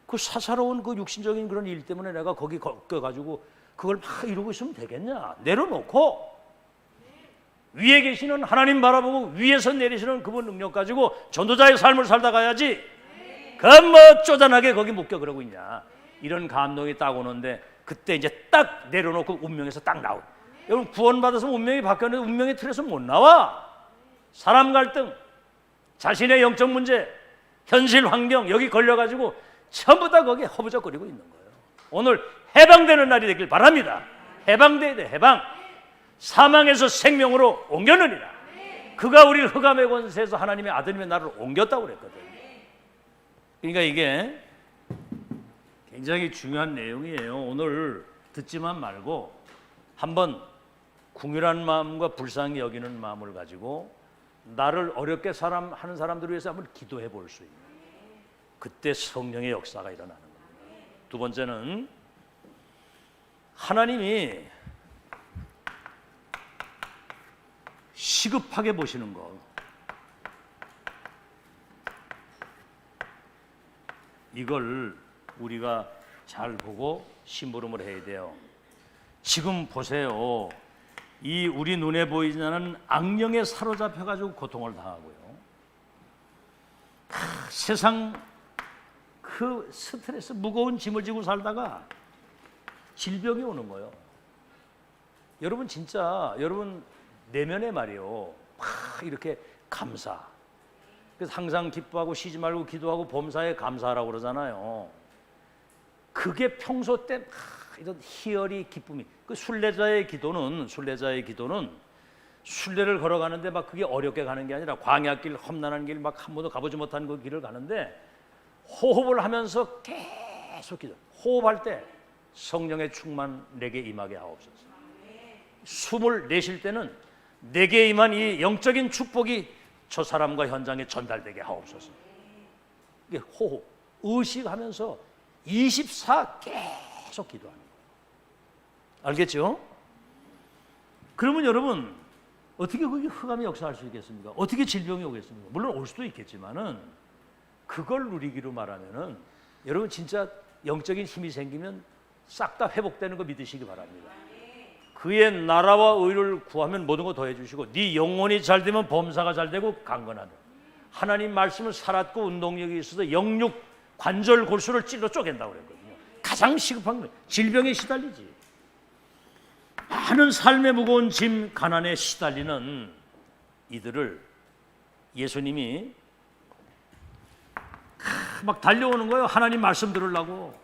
그 사사로운 그 육신적인 그런 일 때문에 내가 거기 꺾여가지고 그걸 막 이루고 있으면 되겠냐. 내려놓고 위에 계시는 하나님 바라보고 위에서 내리시는 그분 능력 가지고 전도자의 삶을 살다 가야지. 그럼 뭐 쪼잔하게 거기 묶여 그러고 있냐. 이런 감동이 딱 오는데 그때 이제 딱 내려놓고 운명에서 딱 나오. 여러분 구원받아서 운명이 바뀌었는데 운명의 틀에서 못 나와. 사람 갈등, 자신의 영적 문제, 현실 환경 여기 걸려가지고 전부 다 거기에 허부적거리고 있는 거예요. 오늘 해방되는 날이 되길 바랍니다. 해방돼야 돼. 해방. 사망에서 생명으로 옮겨느니라. 그가 우리를 흑암의 권세에서 하나님의 아들님의 나라로 옮겼다고 그랬거든요. 그러니까 이게 굉장히 중요한 내용이에요. 오늘 듣지만 말고 한번 궁휼한 마음과 불쌍히 여기는 마음을 가지고 나를 어렵게 하는 사람들을 위해서 한번 기도해 볼 수 있는, 그때 성령의 역사가 일어나는 겁니다. 두 번째는 하나님이 시급하게 보시는 것. 이걸 우리가 잘 보고 심부름을 해야 돼요. 지금 보세요. 이 우리 눈에 보이지 않는 악령에 사로잡혀가지고 고통을 당하고요. 세상 그 스트레스 무거운 짐을 지고 살다가 질병이 오는 거예요. 여러분 진짜 여러분 내면에 말이요. 막 이렇게 감사. 그래서 항상 기뻐하고 쉬지 말고 기도하고 범사에 감사하라고 그러잖아요. 그게 평소 때 이런 희열이 기쁨이. 그 순례자의 기도는 순례를 걸어가는데 막 그게 어렵게 가는 게 아니라 광야길 험난한 길 막 한 번도 가보지 못한 그 길을 가는데 호흡을 하면서 계속 기도. 호흡할 때 성령의 충만 내게 임하게 하옵소서. 숨을 내쉴 때는 내게 임한 이 영적인 축복이 저 사람과 현장에 전달되게 하옵소서. 이게 호흡, 의식하면서 24 계속 기도하는 거예요. 알겠죠? 그러면 여러분 어떻게 그게 흑암이 역사할 수 있겠습니까? 어떻게 질병이 오겠습니까? 물론 올 수도 있겠지만은 그걸 누리기로 말하면은 여러분 진짜 영적인 힘이 생기면 싹 다 회복되는 거 믿으시기 바랍니다. 그의 나라와 의를 구하면 모든 거 더해 주시고 네 영혼이 잘 되면 범사가 잘 되고 강건하다. 하나님 말씀을 살았고 운동력이 있어서 영육 관절 골수를 찔러 쪼갠다고 그랬거든요. 가장 시급한 거예요. 질병에 시달리지. 많은 삶의 무거운 짐 가난에 시달리는 이들을 예수님이 막 달려오는 거예요. 하나님 말씀 들으려고.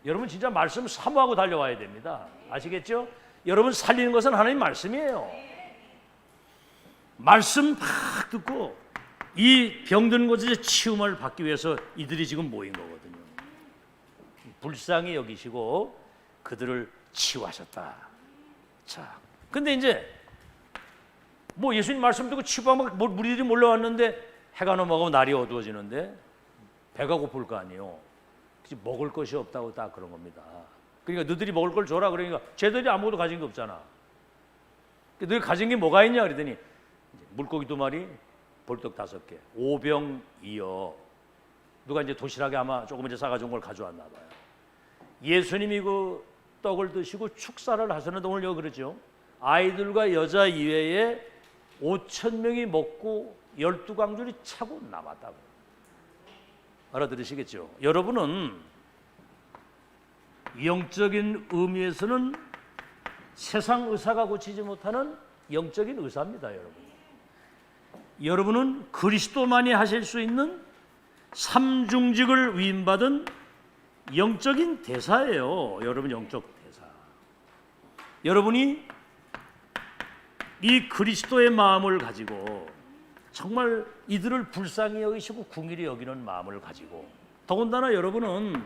여러분 진짜 말씀 사모하고 달려와야 됩니다. 아시겠죠? 여러분 살리는 것은 하나님 말씀이에요. 말씀 막 듣고 이 병든 곳에서 치움을 받기 위해서 이들이 지금 모인 거거든요. 불쌍히 여기시고 그들을 치유하셨다. 자, 근데 이제 뭐 예수님 말씀 듣고 치유하면 무리들이 몰려왔는데 해가 넘어가고 날이 어두워지는데 배가 고플 거 아니에요. 먹을 것이 없다고 딱 그런 겁니다. 그러니까 너희들이 먹을 걸 줘라. 그러니까 쟤들이 아무것도 가진 게 없잖아. 너희 가진 게 뭐가 있냐 그랬더니 물고기 2마리, 볼떡 5개, 5병이어. 누가 이제 도시락에 아마 조금 이제 싸가지고 걸 가져왔나 봐요. 예수님이 그 떡을 드시고 축사를 하셨는데 오늘 여기 그러죠. 아이들과 여자 이외에 5,000명이 먹고 12광줄이 차고 남았다고. 알아들으시겠죠? 여러분은 영적인 의미에서는 세상 의사가 고치지 못하는 영적인 의사입니다, 여러분. 여러분은 그리스도만이 하실 수 있는 삼중직을 위임받은 영적인 대사예요. 여러분 영적 대사. 여러분이 이 그리스도의 마음을 가지고 정말 이들을 불쌍히 여기시고 궁일이 여기는 마음을 가지고, 더군다나 여러분은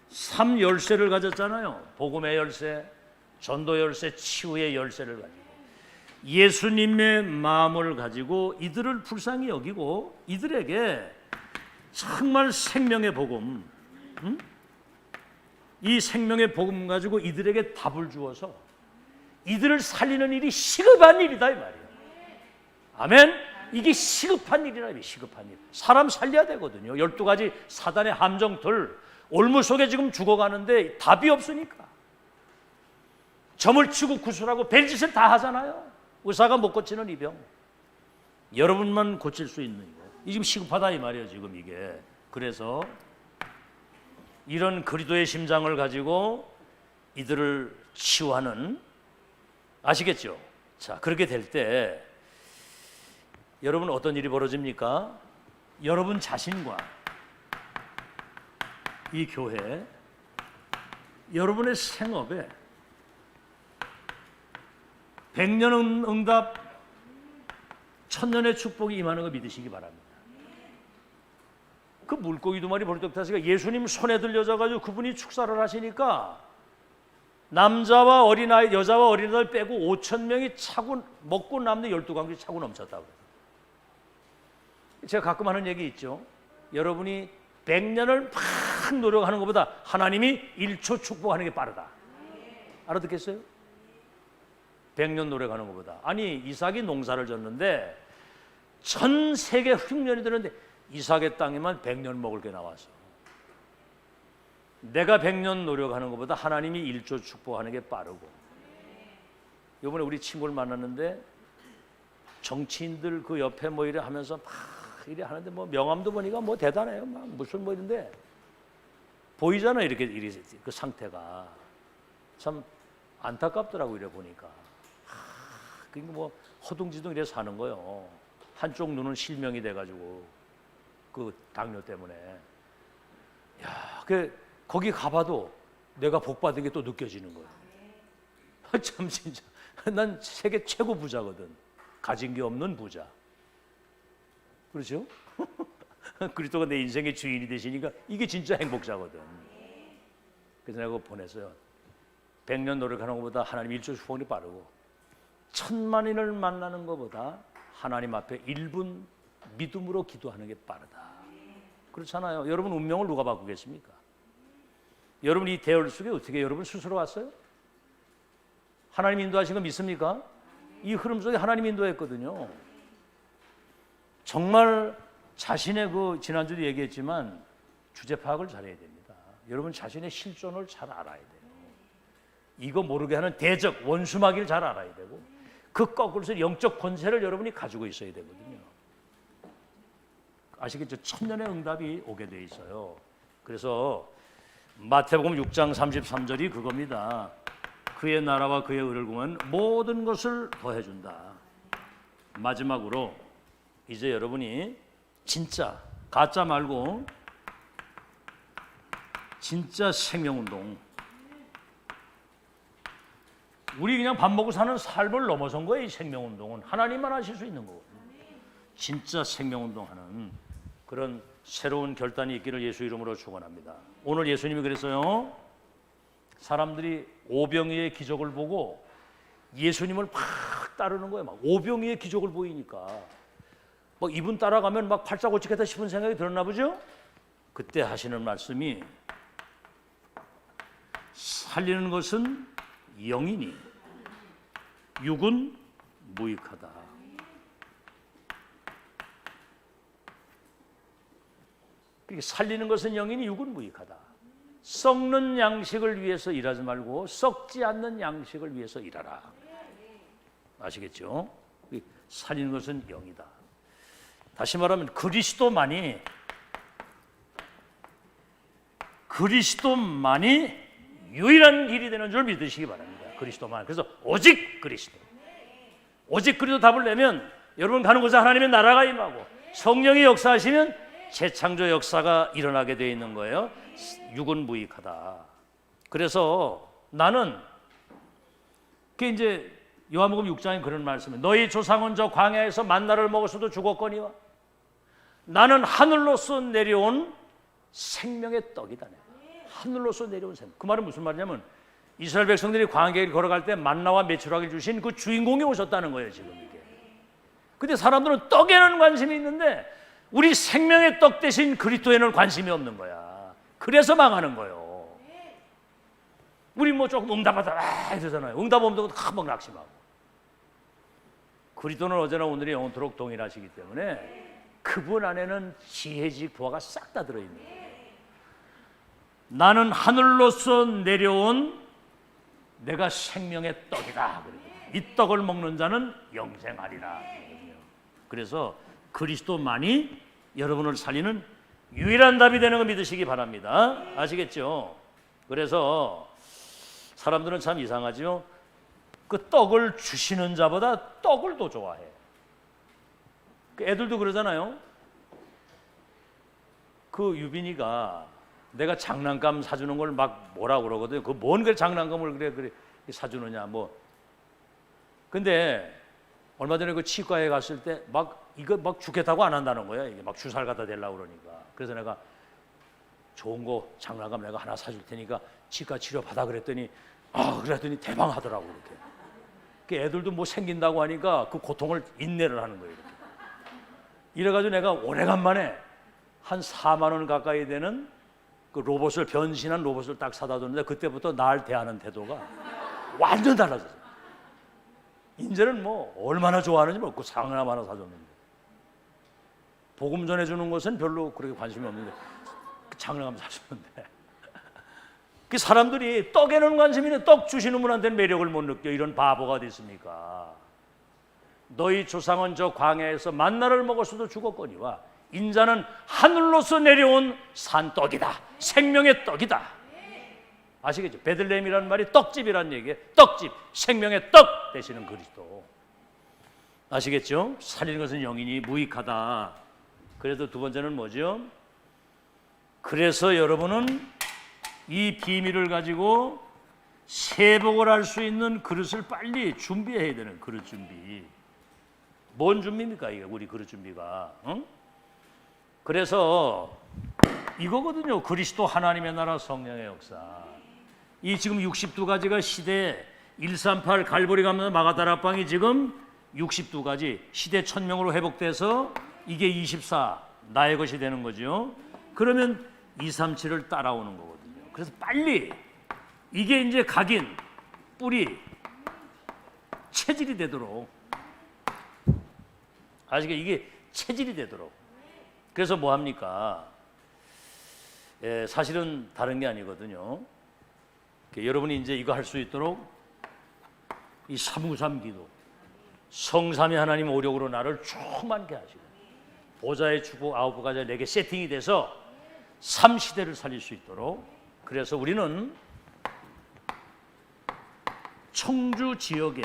3열쇠를 가졌잖아요. 복음의 열쇠, 전도 열쇠, 치유의 열쇠를 가지고 예수님의 마음을 가지고 이들을 불쌍히 여기고 이들에게 정말 생명의 복음, 이 생명의 복음 가지고 이들에게 답을 주어서 이들을 살리는 일이 시급한 일이다 이 말이에요. 아멘. 이게 시급한 일이라. 시급한 일. 사람 살려야 되거든요. 12가지 사단의 함정들, 올무 속에 지금 죽어가는데 답이 없으니까 점을 치고 구슬하고 별짓을 다 하잖아요. 의사가 못 고치는 이 병, 여러분만 고칠 수 있는 거, 이 지금 시급하다 이 말이에요. 지금 이게. 그래서 이런 그리스도의 심장을 가지고 이들을 치유하는, 아시겠죠? 자, 그렇게 될 때 여러분 어떤 일이 벌어집니까? 여러분 자신과 이 교회, 여러분의 생업에 100년 응답, 1000년의 축복이 임하는 거 믿으시기 바랍니다. 그 물고기 2마리 벌떡 타시가 예수님 손에 들려져가지고 그분이 축사를 하시니까 남자와 어린아이, 여자와 어린아이들 빼고 5,000명이 차고 먹고 남는 12광이 차고 넘쳤다고. 제가 가끔 하는 얘기 있죠. 여러분이 100년을 막 노력하는 것보다 하나님이 1초 축복하는 게 빠르다. 알아듣겠어요? 100년 노력하는 것보다. 아니, 이삭이 농사를 졌는데 전 세계 흉년이 드는데 이삭의 땅에만 100년 먹을 게 나왔어. 내가 100년 노력하는 것보다 하나님이 1초 축복하는 게 빠르고. 이번에 우리 친구를 만났는데 정치인들 그 옆에 뭐 이래 하면서 막 이래 하는데 뭐 명함도 보니까 뭐 대단해요. 막 무슨 뭐 이런데 보이잖아요. 이렇게 그 상태가 참 안타깝더라고. 이래 보니까 그러니까 뭐 허둥지둥 이래 사는 거예요. 한쪽 눈은 실명이 돼가지고 그 당뇨 때문에. 야, 그 거기 가봐도 내가 복 받은 게 또 느껴지는 거예요. 참 진짜 난 세계 최고 부자거든. 가진 게 없는 부자. 그렇죠? 그리스도가 내 인생의 주인이 되시니까 이게 진짜 행복자거든. 그래서 내가 그거 보냈어요. 100년 노력하는 것보다 하나님 1초 축복이 빠르고 1000만인을 만나는 것보다 하나님 앞에 1분 믿음으로 기도하는 게 빠르다. 그렇잖아요. 여러분 운명을 누가 바꾸겠습니까? 여러분 이 대열 속에 어떻게 여러분 스스로 왔어요? 하나님 인도하신 거 믿습니까? 이 흐름 속에 하나님 인도했거든요. 정말 자신의 그 지난주도 얘기했지만 주제 파악을 잘해야 됩니다. 여러분 자신의 실존을 잘 알아야 돼요. 이거 모르게 하는 대적 원수마귀를 잘 알아야 되고 그 거꾸로서 영적 권세를 여러분이 가지고 있어야 되거든요. 아시겠죠? 1000년의 응답이 오게 돼 있어요. 그래서 마태복음 6장 33절이 그겁니다. 그의 나라와 그의 의를 구하면 모든 것을 더해준다. 마지막으로 이제 여러분이 진짜 가짜 말고 진짜 생명운동, 우리 그냥 밥 먹고 사는 삶을 넘어선 거예요. 이 생명운동은 하나님만 하실 수 있는 거거든요. 진짜 생명운동하는 그런 새로운 결단이 있기를 예수 이름으로 축원합니다. 오늘 예수님이 그랬어요. 사람들이 오병이의 기적을 보고 예수님을 막 따르는 거예요. 막 오병이의 기적을 보이니까 막 이분 따라가면 막 팔자고치겠다 싶은 생각이 들었나 보죠. 그때 하시는 말씀이 살리는 것은 영이니 육은 무익하다. 살리는 것은 영이니 육은 무익하다. 썩는 양식을 위해서 일하지 말고 썩지 않는 양식을 위해서 일하라. 아시겠죠? 살리는 것은 영이다. 다시 말하면 그리스도만이 유일한 길이 되는 줄 믿으시기 바랍니다. 그리스도만. 그래서 오직 그리스도. 오직 그리스도 답을 내면 여러분 가는 곳에 하나님의 나라가 임하고 성령이 역사하시면 재창조 역사가 일어나게 되어 있는 거예요. 육은 무익하다. 그래서 나는 그게 이제 요한복음 6장에 그런 말씀이에요. 너희 조상은 저 광야에서 만나를 먹었어도 죽었거니와 나는 하늘로서 내려온 생명의 떡이다. 하늘로서 내려온 생명. 그 말은 무슨 말이냐면 이스라엘 백성들이 광야를 걸어갈 때 만나와 메추라기를 주신 그 주인공이 오셨다는 거예요. 지금 이게. 근데 사람들은 떡에는 관심이 있는데 우리 생명의 떡 대신 그리스도에는 관심이 없는 거야. 그래서 망하는 거예요. 우리 뭐 조금 응답하다 이러잖아요. 응답 없는 것도 막 낙심하고. 그리스도는 어제나 오늘이 영원토록 동일하시기 때문에 그분 안에는 지혜직 부하가 싹 다 들어있는 거예요. 나는 하늘로서 내려온 내가 생명의 떡이다. 이 떡을 먹는 자는 영생하리라. 그래서 그리스도만이 여러분을 살리는 유일한 답이 되는 걸 믿으시기 바랍니다. 아시겠죠? 그래서 사람들은 참 이상하죠. 그 떡을 주시는 자보다 떡을 더 좋아해. 그 애들도 그러잖아요. 그 유빈이가 내가 장난감 사주는 걸 막 뭐라 그러거든요. 그 뭔 그 장난감을 그래 사주느냐 뭐. 근데 얼마 전에 그 치과에 갔을 때 막 이거 막 죽겠다고 안 한다는 거야. 이게 막 주사를 갖다 대려고 그러니까. 그래서 내가 좋은 거 장난감 내가 하나 사줄 테니까 치과 치료 받아 그랬더니 그랬더니 대방하더라고 이렇게. 그 애들도 뭐 생긴다고 하니까 그 고통을 인내를 하는 거예요. 이렇게. 이래가지고 내가 오래간만에 한 4만 원 가까이 되는 그 로봇을 변신한 로봇을 딱 사다 줬는데 그때부터 날 대하는 태도가 완전 달라졌어요. 이제는 뭐 얼마나 좋아하는지 모르고 상을 하나 사줬는데 복음 전해주는 것은 별로 그렇게 관심이 없는데 장난감 사주는데 그 사람들이 떡에는 관심이 있는데 떡 주시는 분한테는 매력을 못 느껴. 이런 바보가 어디 있습니까? 너희 조상은 저 광야에서 만나를 먹었어도 죽었거니와 인자는 하늘로서 내려온 산떡이다. 생명의 떡이다. 아시겠죠? 베들레헴이라는 말이 떡집이라는 얘기예요. 떡집, 생명의 떡 되시는 그리스도. 아시겠죠? 살리는 것은 영이니 무익하다. 그래서 두 번째는 뭐죠? 그래서 여러분은 이 비밀을 가지고 세복을 할 수 있는 그릇을 빨리 준비해야 되는 그릇 준비. 뭔 준비입니까? 이게 우리 그릇 준비가. 응? 그래서 이거거든요. 그리스도 하나님의 나라 성령의 역사. 이 지금 62가지가 시대 138 갈보리 가면서 마가다락방이 지금 62가지 시대 1000명으로 회복돼서 이게 24 나의 것이 되는 거죠. 그러면 237을 따라오는 거거든요. 그래서 빨리 이게 이제 각인 뿌리 체질이 되도록 아시겠죠? 이게 체질이 되도록. 그래서 뭐 합니까? 사실은 다른 게 아니거든요. 여러분이 이제 이거 할 수 있도록 이 393 기도, 성삼위 하나님 오력으로 나를 충만케 하시고 보좌의 축복 9가지가 내게 세팅이 돼서 3시대를 살릴 수 있도록. 그래서 우리는 청주 지역에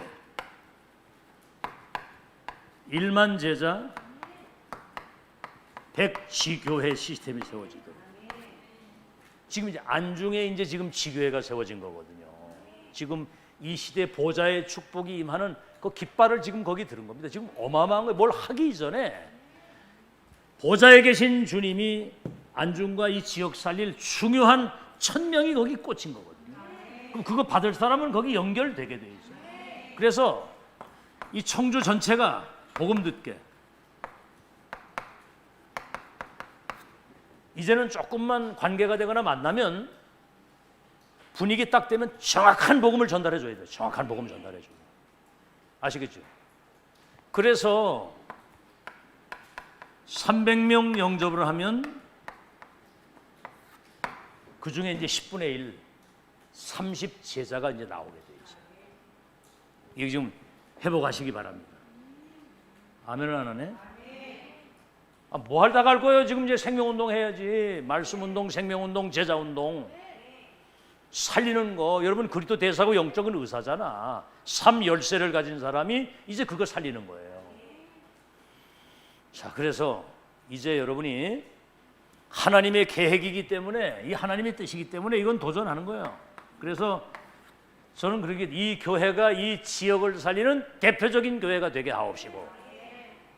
1만 제자 100지교회 시스템이 세워지도록. 지금 이제 안중에 이제 지금 지교회가 세워진 거거든요. 지금 이 시대 보좌의 축복이 임하는 그 깃발을 지금 거기 들은 겁니다. 지금 어마어마한 거예요. 뭘 하기 이전에 보좌에 계신 주님이 안중과 이 지역 살릴 중요한 1000명이 거기 꽂힌 거거든요. 그럼 그거 받을 사람은 거기 연결되게 돼 있어요. 그래서 이 청주 전체가 복음 듣게. 이제는 조금만 관계가 되거나 만나면 분위기 딱 되면 정확한 복음을 전달해 줘야 돼요. 정확한 복음을 전달해 줘요. 아시겠죠? 그래서 300명 영접을 하면 그 중에 이제 10분의 1, 30 제자가 이제 나오게 돼 있어요. 이거 지금 회복하시기 바랍니다. 아멘을 안 하네? 뭐 하다 갈 거예요? 지금 이제 생명운동 해야지. 말씀운동, 생명운동, 제자운동. 살리는 거, 여러분 그리스도 대사고 영적인 의사잖아. 3열쇠를 가진 사람이 이제 그거 살리는 거예요. 자, 그래서 이제 여러분이 하나님의 계획이기 때문에, 이 하나님의 뜻이기 때문에 이건 도전하는 거예요. 그래서 저는 그렇게 이 교회가 이 지역을 살리는 대표적인 교회가 되게 하옵시고,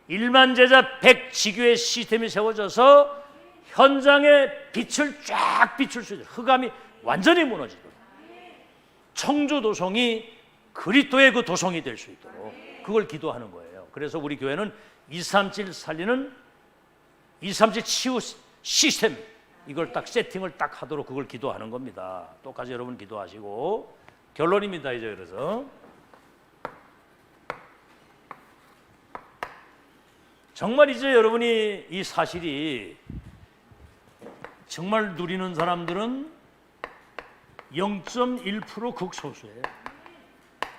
1만 제자 100지교의 시스템이 세워져서 현장에 빛을 쫙 비출 수 있도록, 흑암이 완전히 무너지도록, 청주도성이 그리스도의 그 도성이 될 수 있도록 그걸 기도하는 거예요. 그래서 우리 교회는 237 살리는 237 치유 시스템, 이걸 딱 세팅을 딱 하도록 그걸 기도하는 겁니다. 똑같이 여러분 기도하시고, 결론입니다. 이제 그래서 정말 이제 여러분이 이 사실이 정말 누리는 사람들은 0.1% 극소수예요.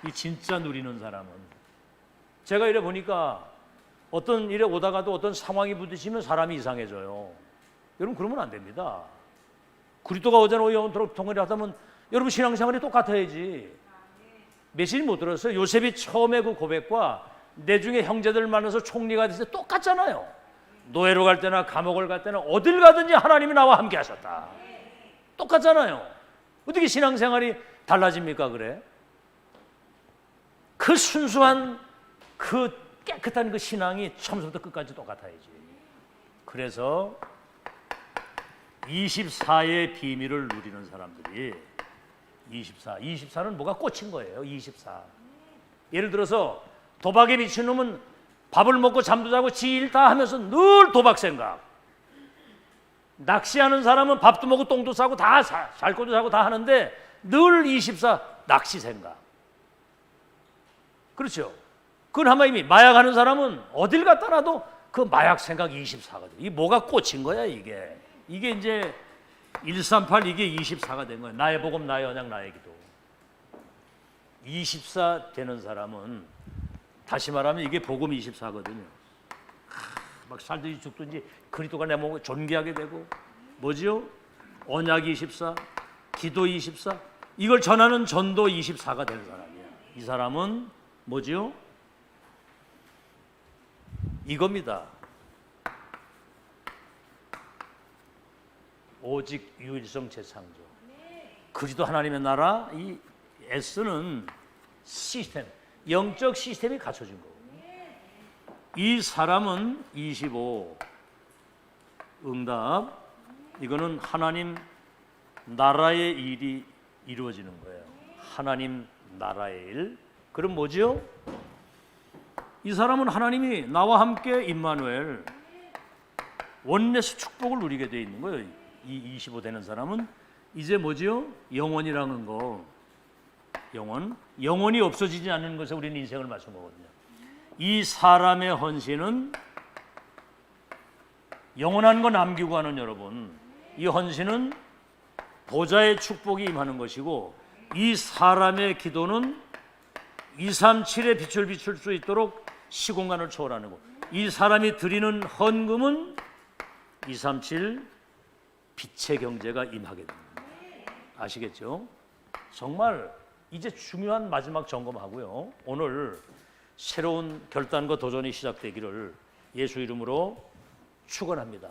이 진짜 누리는 사람은. 제가 이래 보니까 어떤 일에 오다가도 어떤 상황이 부딪히면 사람이 이상해져요. 여러분 그러면 안 됩니다. 그리스도가 어제나 영원토록 동일하게 하다면 여러분 신앙생활이 똑같아야지. 메시지 못 들었어요? 요셉이 처음에 그 고백과 내중에 형제들 만나서 총리가 됐을 때 똑같잖아요. 노예로 갈 때나 감옥을 갈 때나 어딜 가든지 하나님이 나와 함께 하셨다. 똑같잖아요. 어떻게 신앙생활이 달라집니까? 그래? 그 순수한 그 깨끗한 그 신앙이 처음부터 끝까지 똑같아야지. 그래서 24의 비밀을 누리는 사람들이 24는 뭐가 꽂힌 거예요. 24. 예를 들어서 도박에 미친 놈은 밥을 먹고 잠도 자고 지 일 다 하면서 늘 도박 생각. 낚시하는 사람은 밥도 먹고 똥도 싸고 다 잘 것도 자고 다 하는데 늘 24 낚시 생각. 그렇죠. 그건 한마디면 마약하는 사람은 어딜 갔다 놔도 그 마약 생각 24거든. 이게 뭐가 꽂힌 거야 이게. 이게 이제 138 이게 24가 된 거야. 나의 복음, 나의 언약, 나의 기도. 24 되는 사람은 다시 말하면 이게 복음 24거든요. 막 살든지 죽든지 그리스도가 내 몸을 존귀하게 되고, 뭐지요? 언약 24, 기도 24, 이걸 전하는 전도 24가 되는 사람이야. 이 사람은 뭐지요? 이겁니다. 오직 유일성 재창조. 그리스도 하나님의 나라, 이 S는 시스템, 영적 시스템이 갖춰진 거고. 이 사람은 25 응답. 이거는 하나님 나라의 일이 이루어지는 거예요. 하나님 나라의 일. 그럼 뭐죠? 이 사람은 하나님이 나와 함께 임마누엘 원내스 축복을 누리게 돼 있는 거예요. 이 25 되는 사람은 이제 뭐지요? 영원이라는 거. 영원이 없어지지 않는 것에 우리는 인생을 맞춘 거거든요. 이 사람의 헌신은 영원한 거 남기고 하는, 여러분, 이 헌신은 보좌의 축복이 임하는 것이고, 이 사람의 기도는 237의 빛을 비출 수 있도록 시공간을 초월하는 거. 이 사람이 드리는 헌금은 237 빛의 경제가 임하게 됩니다. 아시겠죠? 정말 이제 중요한 마지막 점검하고요. 오늘 새로운 결단과 도전이 시작되기를 예수 이름으로 축원합니다.